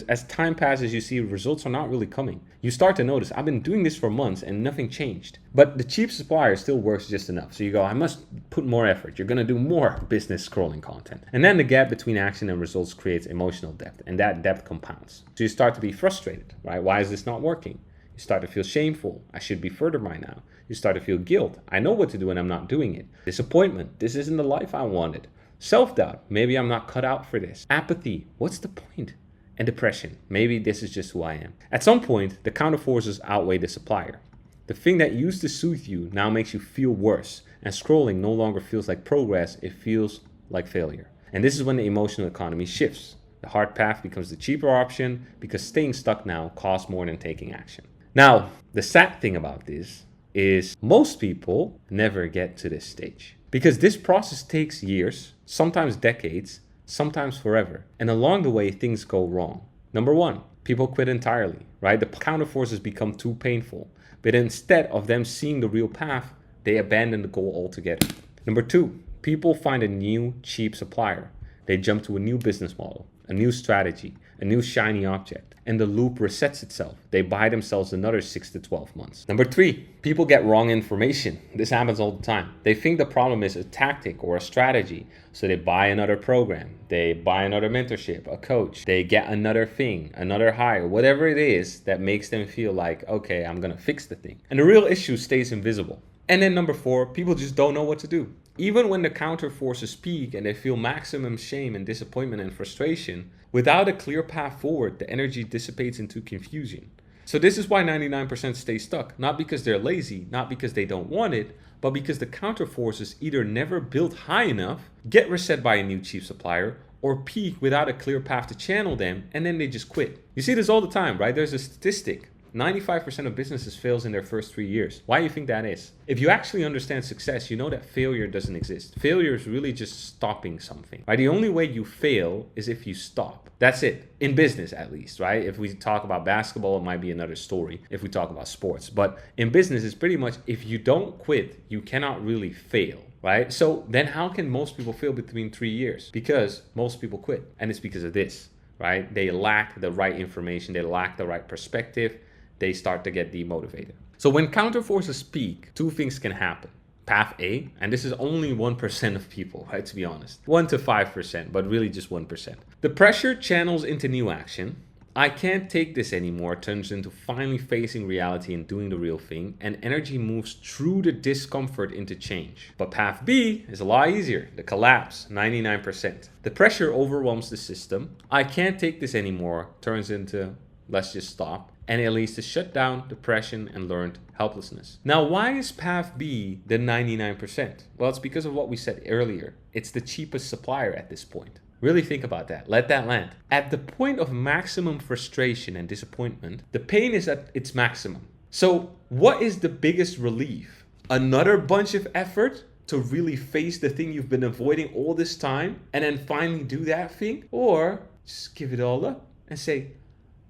As time passes, you see results are not really coming. You start to notice, I've been doing this for months and nothing changed. But the cheap supplier still works just enough. So you go, I must put more effort. You're going to do more business scrolling content. And then the gap between action and results creates emotional depth. And that depth compounds. So you start to be frustrated, right? Why is this not working? You start to feel shameful. I should be further by now. You start to feel guilt. I know what to do and I'm not doing it. Disappointment. This isn't the life I wanted. Self-doubt. Maybe I'm not cut out for this. Apathy. What's the point? And depression. Maybe this is just who I am. At some point, the counterforces outweigh the supplier. The thing that used to soothe you now makes you feel worse. And scrolling no longer feels like progress. It feels like failure. And this is when the emotional economy shifts. The hard path becomes the cheaper option because staying stuck now costs more than taking action. Now, the sad thing about this is most people never get to this stage because this process takes years, sometimes decades, sometimes forever. And along the way, things go wrong. Number one, people quit entirely, right? The counterforces become too painful. But instead of them seeing the real path, they abandon the goal altogether. Number two, people find a new cheap supplier. They jump to a new business model, a new strategy, a new shiny object, and the loop resets itself. They buy themselves another 6 to 12 months. Number three, people get wrong information. This happens all the time. They think the problem is a tactic or a strategy. So they buy another program, they buy another mentorship, a coach, they get another thing, another hire, whatever it is that makes them feel like, okay, I'm gonna fix the thing. And the real issue stays invisible. And then number four, people just don't know what to do. Even when the counter forces peak and they feel maximum shame and disappointment and frustration, without a clear path forward, the energy dissipates into confusion. So this is why 99% stay stuck. Not because they're lazy, not because they don't want it, but because the counter forces either never built high enough, get reset by a new cheap supplier, or peak without a clear path to channel them, and then they just quit. You see this all the time, right? There's a statistic. 95% of businesses fails in their first 3 years. Why do you think that is? If you actually understand success, you know that failure doesn't exist. Failure is really just stopping something, right? The only way you fail is if you stop. That's it. In business, at least, right? If we talk about basketball, it might be another story if we talk about sports. But in business, it's pretty much if you don't quit, you cannot really fail, right? So then how can most people fail between 3 years? Because most people quit. And it's because of this, right? They lack the right information. They lack the right perspective. They start to get demotivated. So when counterforces peak, two things can happen. Path A, and this is only 1% of people, right, to be honest. 1 to 5%, but really just 1%. The pressure channels into new action. I can't take this anymore turns into finally facing reality and doing the real thing, and energy moves through the discomfort into change. But path B is a lot easier, the collapse, 99%. The pressure overwhelms the system. I can't take this anymore turns into let's just stop. And it leads to shutdown, depression, and learned helplessness. Now, why is path B the 99%? Well, it's because of what we said earlier. It's the cheapest supplier at this point. Really think about that. Let that land. At the point of maximum frustration and disappointment, the pain is at its maximum. So what is the biggest relief? Another bunch of effort to really face the thing you've been avoiding all this time and then finally do that thing? Or just give it all up and say,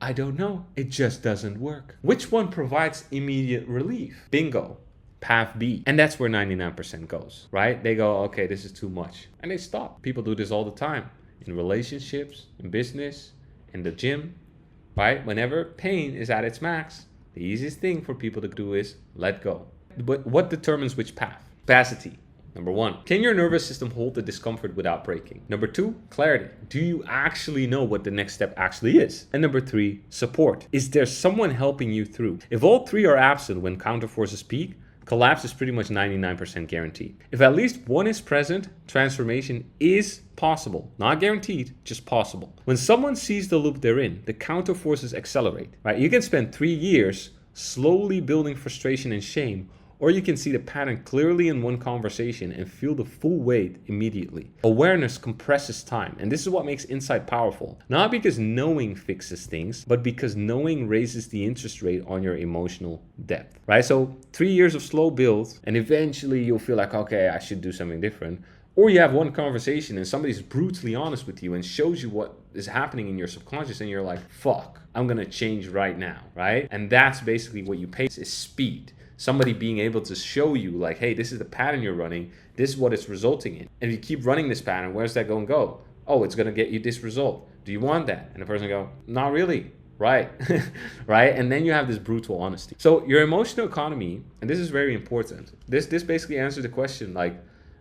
I don't know. It just doesn't work. Which one provides immediate relief? Bingo. Path B. And that's where 99% goes, right? They go, okay, this is too much. And they stop. People do this all the time. In relationships, in business, in the gym, right? Whenever pain is at its max, the easiest thing for people to do is let go. But what determines which path? Capacity. Number one, can your nervous system hold the discomfort without breaking? Number two, clarity. Do you actually know what the next step actually is? And number three, support. Is there someone helping you through? If all three are absent when counterforces peak, collapse is pretty much 99% guaranteed. If at least one is present, transformation is possible. Not guaranteed, just possible. When someone sees the loop they're in, the counterforces accelerate, right? You can spend 3 years slowly building frustration and shame, or you can see the pattern clearly in one conversation and feel the full weight immediately. Awareness compresses time, and this is what makes insight powerful. Not because knowing fixes things, but because knowing raises the interest rate on your emotional depth, right? So 3 years of slow build, and eventually you'll feel like, okay, I should do something different. Or you have one conversation and somebody's brutally honest with you and shows you what is happening in your subconscious, and you're like, fuck, I'm gonna change right now, right? And that's basically what you pay is speed. Somebody being able to show you like, hey, this is the pattern you're running. This is what it's resulting in. And if you keep running this pattern, where's that going to go? oh, it's going to get you this result. Do you want that? And the person go, not really. Right. Right. And then you have this brutal honesty. So your emotional economy, and this is very important. This basically answers the question like,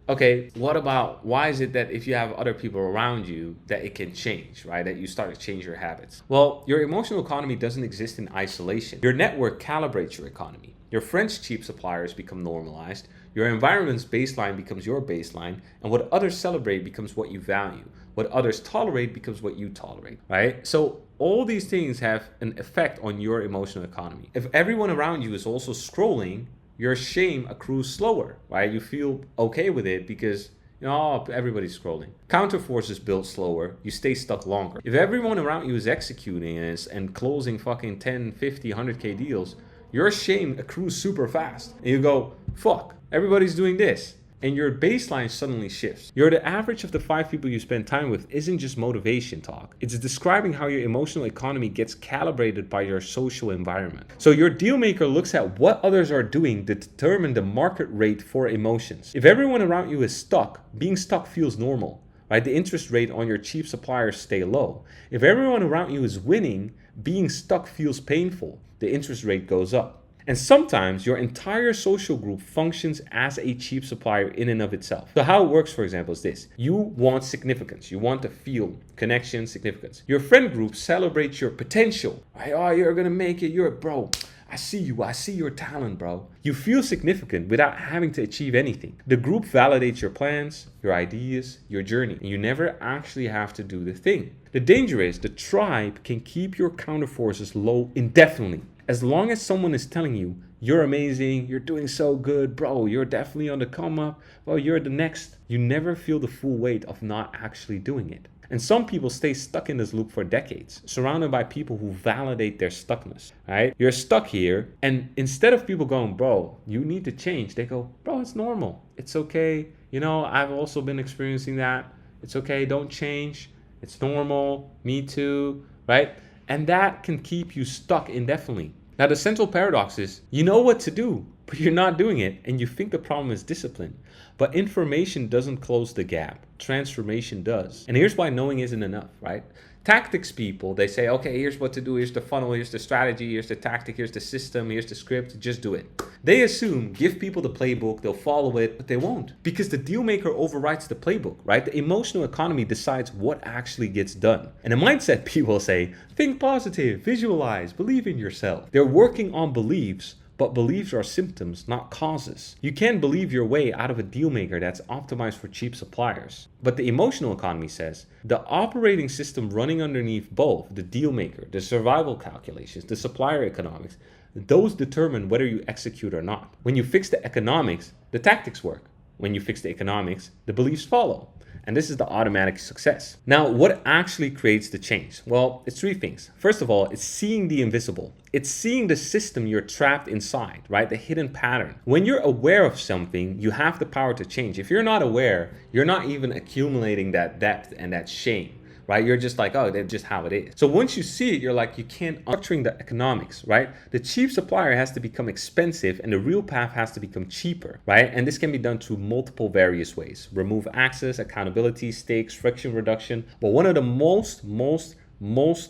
okay, what about, why is it that if you have other people around you that it can change, right? That you start to change your habits? Well, your emotional economy doesn't exist in isolation. Your network calibrates your economy. Your friends' cheap suppliers become normalized. Your environment's baseline becomes your baseline. And what others celebrate becomes what you value. What others tolerate becomes what you tolerate, right? So all these things have an effect on your emotional economy. If everyone around you is also scrolling, your shame accrues slower, right? You feel okay with it because, you know, everybody's scrolling. Counter forces build slower. You stay stuck longer. If everyone around you is executing and closing fucking 10, 50, 100K deals, your shame accrues super fast. And you go, fuck, everybody's doing this. And your baseline suddenly shifts. You're the average of the 5 people you spend time with isn't just motivation talk. It's describing how your emotional economy gets calibrated by your social environment. So your deal maker looks at what others are doing to determine the market rate for emotions. If everyone around you is stuck, being stuck feels normal, right? The interest rate on your cheap suppliers stay low. If everyone around you is winning, being stuck feels painful. The interest rate goes up. And sometimes your entire social group functions as a cheap supplier in and of itself. So how it works, for example, is this. You want significance. You want to feel connection, significance. Your friend group celebrates your potential. Right? Oh, you're going to make it. You're a bro. I see you. I see your talent, bro. You feel significant without having to achieve anything. The group validates your plans, your ideas, your journey. And you never actually have to do the thing. The danger is the tribe can keep your counterforces low indefinitely. As long as someone is telling you, you're amazing, you're doing so good, bro, you're definitely on the come up, well, you're the next, you never feel the full weight of not actually doing it. And some people stay stuck in this loop for decades, surrounded by people who validate their stuckness, right? You're stuck here, and instead of people going, bro, you need to change, they go, bro, it's normal, it's okay. You know, I've also been experiencing that. It's okay, don't change, it's normal, me too, right? And that can keep you stuck indefinitely. Now, the central paradox is you know what to do, but you're not doing it, and you think the problem is discipline. But information doesn't close the gap. Transformation does. And here's why knowing isn't enough, right? Tactics people, they say, okay, here's what to do. Here's the funnel. Here's the strategy. Here's the tactic. Here's the system. Here's the script. Just do it. They assume, give people the playbook, they'll follow it, but they won't. Because the deal maker overrides the playbook, right? The emotional economy decides what actually gets done. And the mindset people say, think positive, visualize, believe in yourself. They're working on beliefs, but beliefs are symptoms, not causes. You can't believe your way out of a deal maker that's optimized for cheap suppliers. But the emotional economy says the operating system running underneath both the deal maker, the survival calculations, the supplier economics, those determine whether you execute or not. When you fix the economics, the tactics work. When you fix the economics, the beliefs follow. And this is the automatic success. Now, what actually creates the change? Well, it's 3 things. First of all, it's seeing the invisible. It's seeing the system you're trapped inside, right? The hidden pattern. When you're aware of something, you have the power to change. If you're not aware, you're not even accumulating that depth and that shame. Right? You're just like, oh, that's just how it is. So once you see it, you're like, you can't structuring the economics, right? The cheap supplier has to become expensive and the real path has to become cheaper, right? And this can be done through multiple various ways. Remove access, accountability, stakes, friction reduction. But one of the most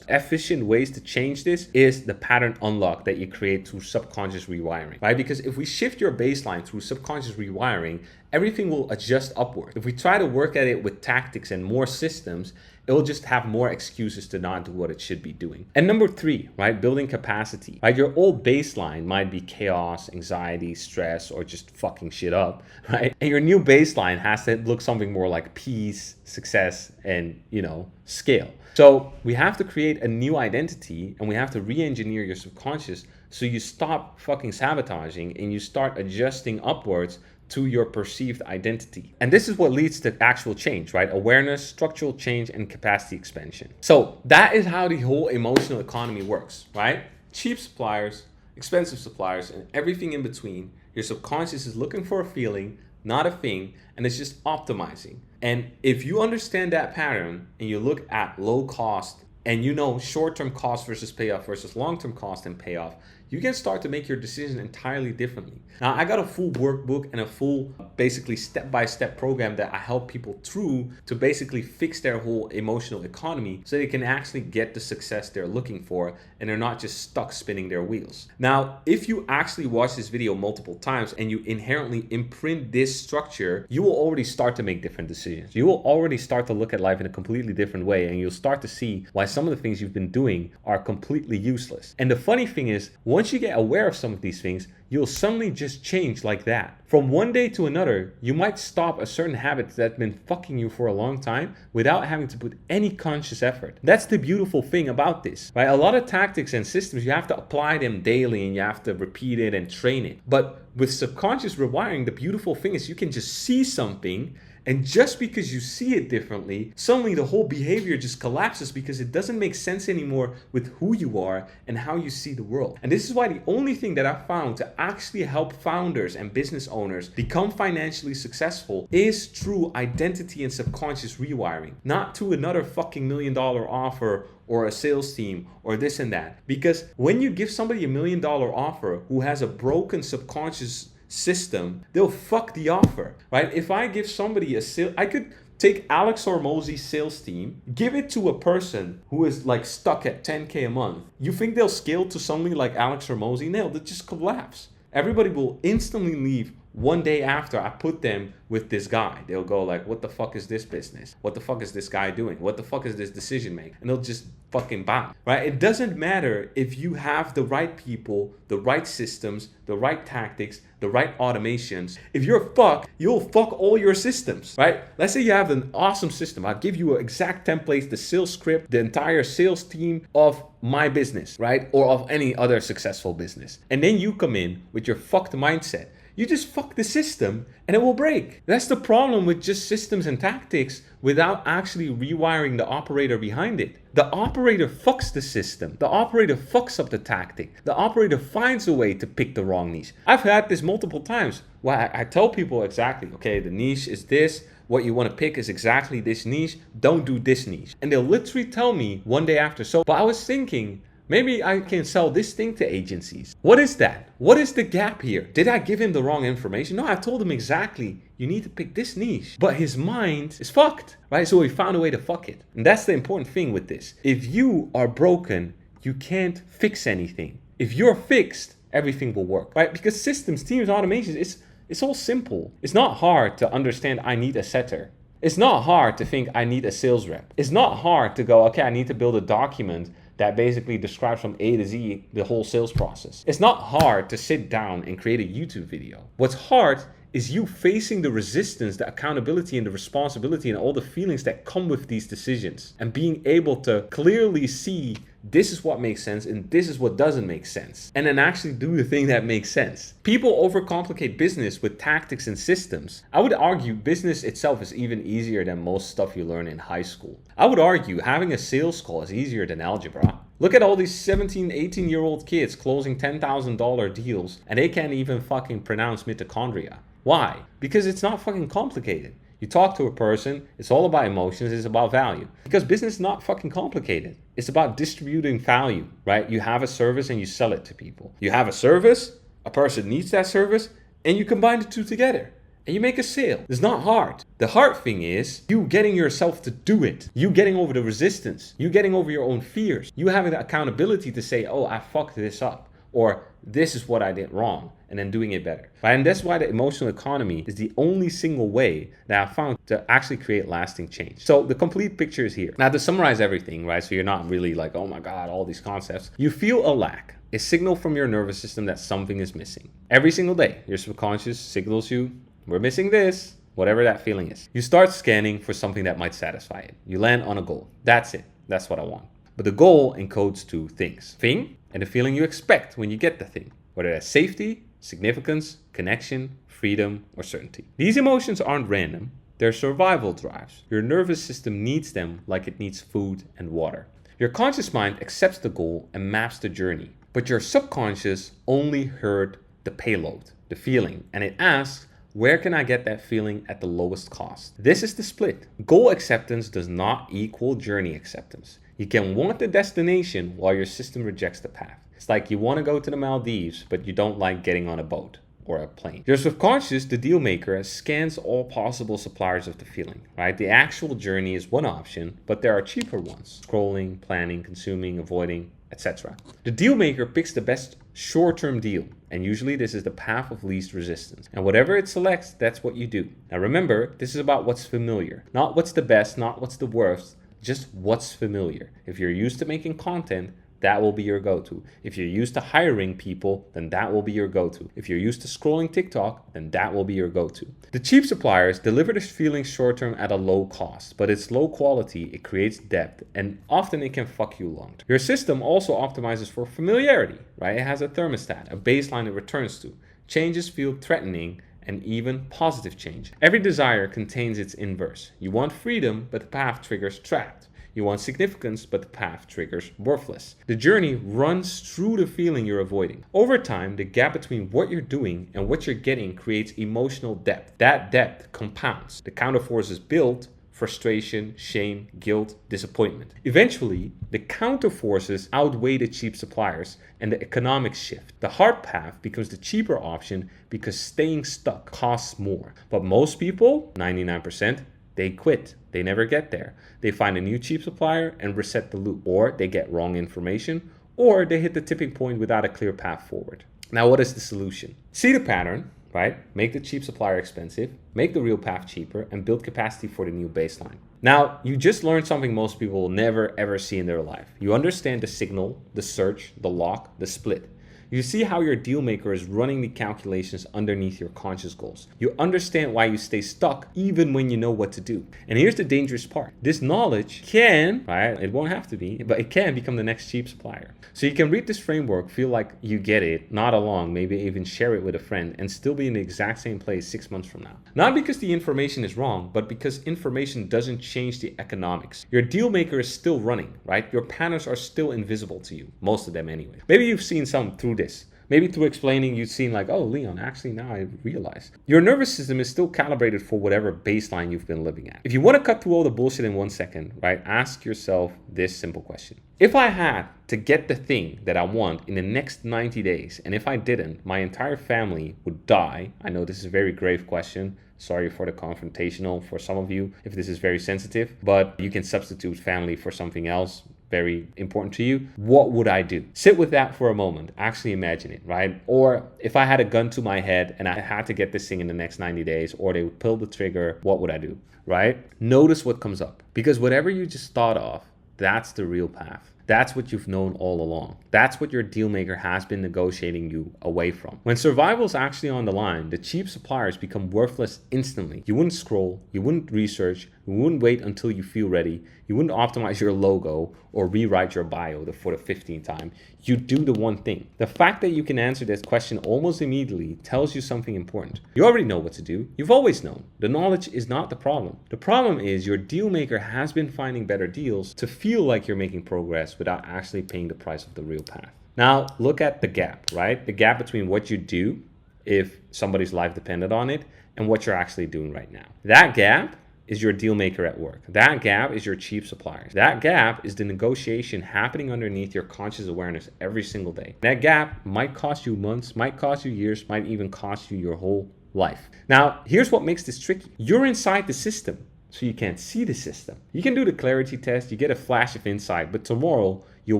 efficient ways to change this is the pattern unlock that you create through subconscious rewiring, right? Because if we shift your baseline through subconscious rewiring, everything will adjust upward. If we try to work at it with tactics and more systems, it will just have more excuses to not do what it should be doing. And number 3, right? Building capacity, right? Your old baseline might be chaos, anxiety, stress, or just fucking shit up, right? And your new baseline has to look something more like peace, success, and, you know, scale. So we have to create a new identity and we have to re-engineer your subconscious so you stop fucking sabotaging and you start adjusting upwards to your perceived identity. And this is what leads to actual change, right? Awareness, structural change, and capacity expansion. So that is how the whole emotional economy works, right? Cheap suppliers, expensive suppliers, and everything in between. Your subconscious is looking for a feeling, not a thing, and it's just optimizing. And if you understand that pattern and you look at low cost and you know short-term cost versus payoff versus long-term cost and payoff, you can start to make your decisions entirely differently. Now, I got a full workbook and a full basically step-by-step program that I help people through to basically fix their whole emotional economy so they can actually get the success they're looking for and they're not just stuck spinning their wheels. Now, if you actually watch this video multiple times and you inherently imprint this structure, you will already start to make different decisions. You will already start to look at life in a completely different way, and you'll start to see why some of the things you've been doing are completely useless. And the funny thing is, once you get aware of some of these things, you'll suddenly just change like that. From one day to another, you might stop a certain habit that's been fucking you for a long time without having to put any conscious effort. That's the beautiful thing about this, right? A lot of tactics and systems, you have to apply them daily and you have to repeat it and train it. But with subconscious rewiring, the beautiful thing is you can just see something, and just because you see it differently, suddenly the whole behavior just collapses because it doesn't make sense anymore with who you are and how you see the world. And this is why the only thing that I found to actually help founders and business owners become financially successful is through identity and subconscious rewiring, not to another fucking $1 million offer or a sales team or this and that. Because when you give somebody $1 million offer who has a broken subconscious system, they'll fuck the offer, right? If I give somebody a sale, I could take Alex Hormozi's sales team, give it to a person who is like stuck at 10K a month. You think they'll scale to somebody like Alex Hormozi? No, they'll just collapse. Everybody will instantly leave one day after I put them with this guy. They'll go like, what the fuck is this business? What the fuck is this guy doing? What the fuck is this decision making? And they'll just fucking bounce, right? It doesn't matter if you have the right people, the right systems, the right tactics, the right automations. If you're fucked, you'll fuck all your systems, right? Let's say you have an awesome system. I'll give you an exact template, the sales script, the entire sales team of my business, right? Or of any other successful business. And then you come in with your fucked mindset. You just fuck the system and it will break. That's the problem with just systems and tactics without actually rewiring the operator behind it. The operator fucks the system. The operator fucks up the tactic. The operator finds a way to pick the wrong niche. I've had this multiple times where I tell people exactly, okay, the niche is this. What you want to pick is exactly this niche. Don't do this niche. And they'll literally tell me one day after, so, but I was thinking, maybe I can sell this thing to agencies. What is that? What is the gap here? Did I give him the wrong information? No, I told him exactly, you need to pick this niche. But his mind is fucked, right? So he found a way to fuck it. And that's the important thing with this. If you are broken, you can't fix anything. If you're fixed, everything will work, right? Because systems, teams, automations, it's all simple. It's not hard to understand I need a setter. It's not hard to think I need a sales rep. It's not hard to go, okay, I need to build a document that basically describes from A to Z the whole sales process. It's not hard to sit down and create a YouTube video. What's hard is you facing the resistance, the accountability, and the responsibility, and all the feelings that come with these decisions, and being able to clearly see this is what makes sense and this is what doesn't make sense, and then actually do the thing that makes sense. People overcomplicate business with tactics and systems. I would argue business itself is even easier than most stuff you learn in high school. I would argue having a sales call is easier than algebra. Look at all these 17, 18-year-old kids closing $10,000 deals and they can't even fucking pronounce mitochondria. Why? Because it's not fucking complicated. You talk to a person, it's all about emotions, it's about value. Because business is not fucking complicated. It's about distributing value, right? You have a service and you sell it to people. You have a service, a person needs that service, and you combine the two together. And you make a sale. It's not hard. The hard thing is you getting yourself to do it. You getting over the resistance. You getting over your own fears. You having the accountability to say, oh, I fucked this up. Or this is what I did wrong, and then doing it better. Right? And that's why the emotional economy is the only single way that I found to actually create lasting change. So the complete picture is here. Now to summarize everything, right? So you're not really like, oh my God, all these concepts. You feel a lack, a signal from your nervous system that something is missing. Every single day, your subconscious signals you, we're missing this, whatever that feeling is. You start scanning for something that might satisfy it. You land on a goal. That's it. That's what I want. But the goal encodes two things. Thing and the feeling you expect when you get the thing. Whether that's safety, significance, connection, freedom, or certainty. These emotions aren't random. They're survival drives. Your nervous system needs them like it needs food and water. Your conscious mind accepts the goal and maps the journey. But your subconscious only heard the payload, the feeling, and it asks, where can I get that feeling at the lowest cost? This is the split. Goal acceptance does not equal journey acceptance. You can want the destination while your system rejects the path. It's like you want to go to the Maldives, but you don't like getting on a boat or a plane. Your subconscious, the deal maker, scans all possible suppliers of the feeling, right? The actual journey is one option, but there are cheaper ones. Scrolling, planning, consuming, avoiding, etc. The deal maker picks the best short-term deal, and usually this is the path of least resistance. And whatever it selects, that's what you do. Now remember, this is about what's familiar, not what's the best, not what's the worst, just what's familiar. If you're used to making content, that will be your go-to. If you're used to hiring people, then that will be your go-to. If you're used to scrolling TikTok, then that will be your go-to. The cheap suppliers deliver this feeling short-term at a low cost, but it's low quality, it creates depth, and often it can fuck you long-term. Your system also optimizes for familiarity, right? It has a thermostat, a baseline it returns to. Changes feel threatening, and even positive change. Every desire contains its inverse. You want freedom, but the path triggers trapped. You want significance, but the path triggers worthless. The journey runs through the feeling you're avoiding. Over time, the gap between what you're doing and what you're getting creates emotional depth. That depth compounds. The counterforces build frustration, shame, guilt, disappointment. Eventually, the counterforces outweigh the cheap suppliers and the economics shift. The hard path becomes the cheaper option because staying stuck costs more. But most people, 99%, they quit. They never get there. They find a new cheap supplier and reset the loop. Or they get wrong information, or they hit the tipping point without a clear path forward. Now, what is the solution? See the pattern, right? Make the cheap supplier expensive, make the real path cheaper, and build capacity for the new baseline. Now, you just learned something most people will never ever see in their life. You understand the signal, the search, the lock, the split. You see how your deal maker is running the calculations underneath your conscious goals. You understand why you stay stuck even when you know what to do. And here's the dangerous part. This knowledge can, right, it won't have to be, but it can become the next cheap supplier. So you can read this framework, feel like you get it, nod along, maybe even share it with a friend, and still be in the exact same place 6 months from now. Not because the information is wrong, but because information doesn't change the economics. Your deal maker is still running, right? Your patterns are still invisible to you, most of them anyway. Maybe you've seen some through this. Maybe through explaining, you've seen like, oh, Leon, actually now I realize. Your nervous system is still calibrated for whatever baseline you've been living at. If you want to cut through all the bullshit in 1 second, right, ask yourself this simple question. If I had to get the thing that I want in the next 90 days, and if I didn't, my entire family would die. I know this is a very grave question. Sorry for the confrontational for some of you if this is very sensitive, but you can substitute family for something else very important to you. What would I do? Sit with that for a moment. Actually imagine it, right? Or if I had a gun to my head and I had to get this thing in the next 90 days, or they would pull the trigger, what would I do, right? Notice what comes up, because whatever you just thought of, that's the real path. That's what you've known all along. That's what your deal maker has been negotiating you away from. When survival is actually on the line, the cheap suppliers become worthless instantly. You wouldn't scroll, you wouldn't research, you wouldn't wait until you feel ready, you wouldn't optimize your logo or rewrite your bio for the 15th time. You do the one thing. The fact that you can answer this question almost immediately tells you something important. You already know what to do. You've always known. The knowledge is not the problem. The problem is your deal maker has been finding better deals to feel like you're making progress without actually paying the price of the real path. Now, look at the gap, right? The gap between what you do if somebody's life depended on it and what you're actually doing right now. That gap is your deal maker at work. That gap is your cheap suppliers. That gap is the negotiation happening underneath your conscious awareness every single day. That gap might cost you months, might cost you years, might even cost you your whole life. Now, here's what makes this tricky. You're inside the system, so you can't see the system. You can do the clarity test, you get a flash of insight, but tomorrow you'll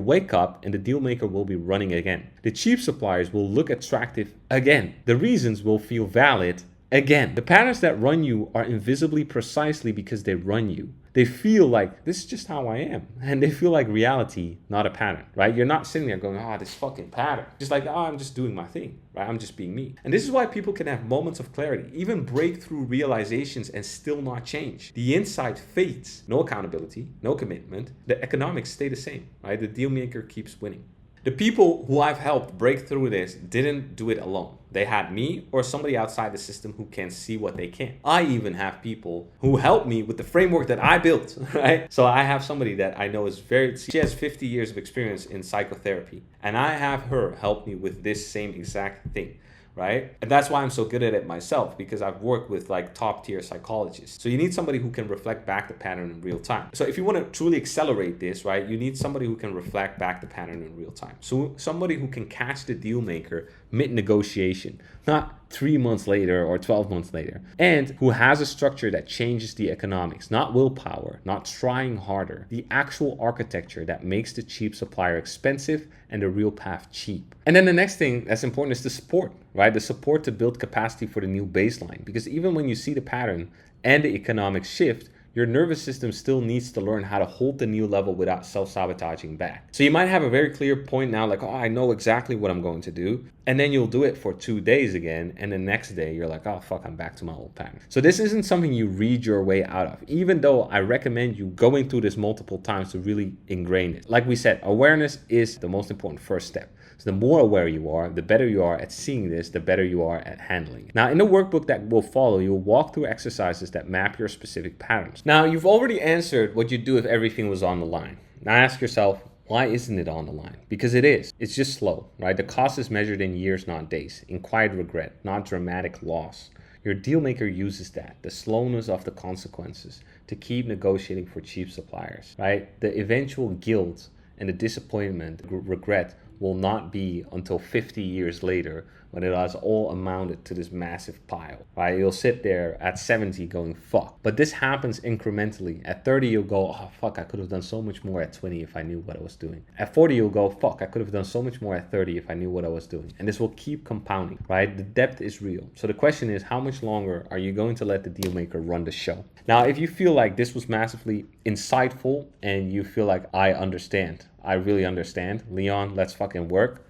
wake up and the deal maker will be running again. The cheap suppliers will look attractive again. The reasons will feel valid again. The patterns that run you are invisibly precisely because they run you. They feel like, this is just how I am. And they feel like reality, not a pattern, right? You're not sitting there going, this fucking pattern. Just like, I'm just doing my thing, right? I'm just being me. And this is why people can have moments of clarity, even breakthrough realizations and still not change. The insight fades. No accountability, no commitment. The economics stay the same, right? The deal maker keeps winning. The people who I've helped break through this didn't do it alone. They had me or somebody outside the system who can see what they can. I even have people who help me with the framework that I built, right? So I have somebody that I know she has 50 years of experience in psychotherapy, and I have her help me with this same exact thing. right? And that's why I'm so good at it myself, because I've worked with like top tier psychologists. So you need somebody who can reflect back the pattern in real time. So if you want to truly accelerate this, right, you need somebody who can reflect back the pattern in real time. So somebody who can catch the deal maker mid-negotiation, not 3 months later or 12 months later, and who has a structure that changes the economics, not willpower, not trying harder, the actual architecture that makes the cheap supplier expensive and the real path cheap. And then the next thing that's important is the support, right? The support to build capacity for the new baseline, because even when you see the pattern and the economic shift, your nervous system still needs to learn how to hold the new level without self-sabotaging back. So you might have a very clear point now, like, oh, I know exactly what I'm going to do. And then you'll do it for 2 days again. And the next day you're like, oh, fuck, I'm back to my old pattern. So this isn't something you read your way out of, even though I recommend you going through this multiple times to really ingrain it. Like we said, awareness is the most important first step. So the more aware you are, the better you are at seeing this, the better you are at handling it. Now, in the workbook that will follow, you'll walk through exercises that map your specific patterns. Now, you've already answered what you'd do if everything was on the line. Now ask yourself, why isn't it on the line? Because it is. It's just slow, right? The cost is measured in years, not days, in quiet regret, not dramatic loss. Your deal maker uses that, the slowness of the consequences, to keep negotiating for cheap suppliers, right? The eventual guilt and the disappointment, regret, will not be until 50 years later, when it has all amounted to this massive pile, right? You'll sit there at 70 going, fuck. But this happens incrementally. At 30, you'll go, oh, fuck, I could have done so much more at 20 if I knew what I was doing. At 40, you'll go, fuck, I could have done so much more at 30 if I knew what I was doing. And this will keep compounding, right? The depth is real. So the question is, how much longer are you going to let the deal maker run the show? Now, if you feel like this was massively insightful and you feel like I understand, I really understand, Leon, let's fucking work.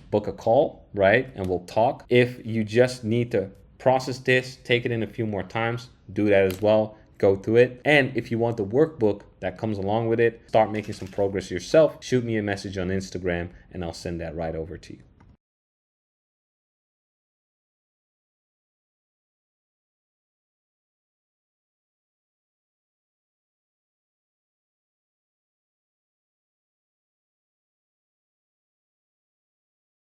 Book a call, right? And we'll talk. If you just need to process this, take it in a few more times, do that as well. Go through it. And if you want the workbook that comes along with it, start making some progress yourself, shoot me a message on Instagram and I'll send that right over to you.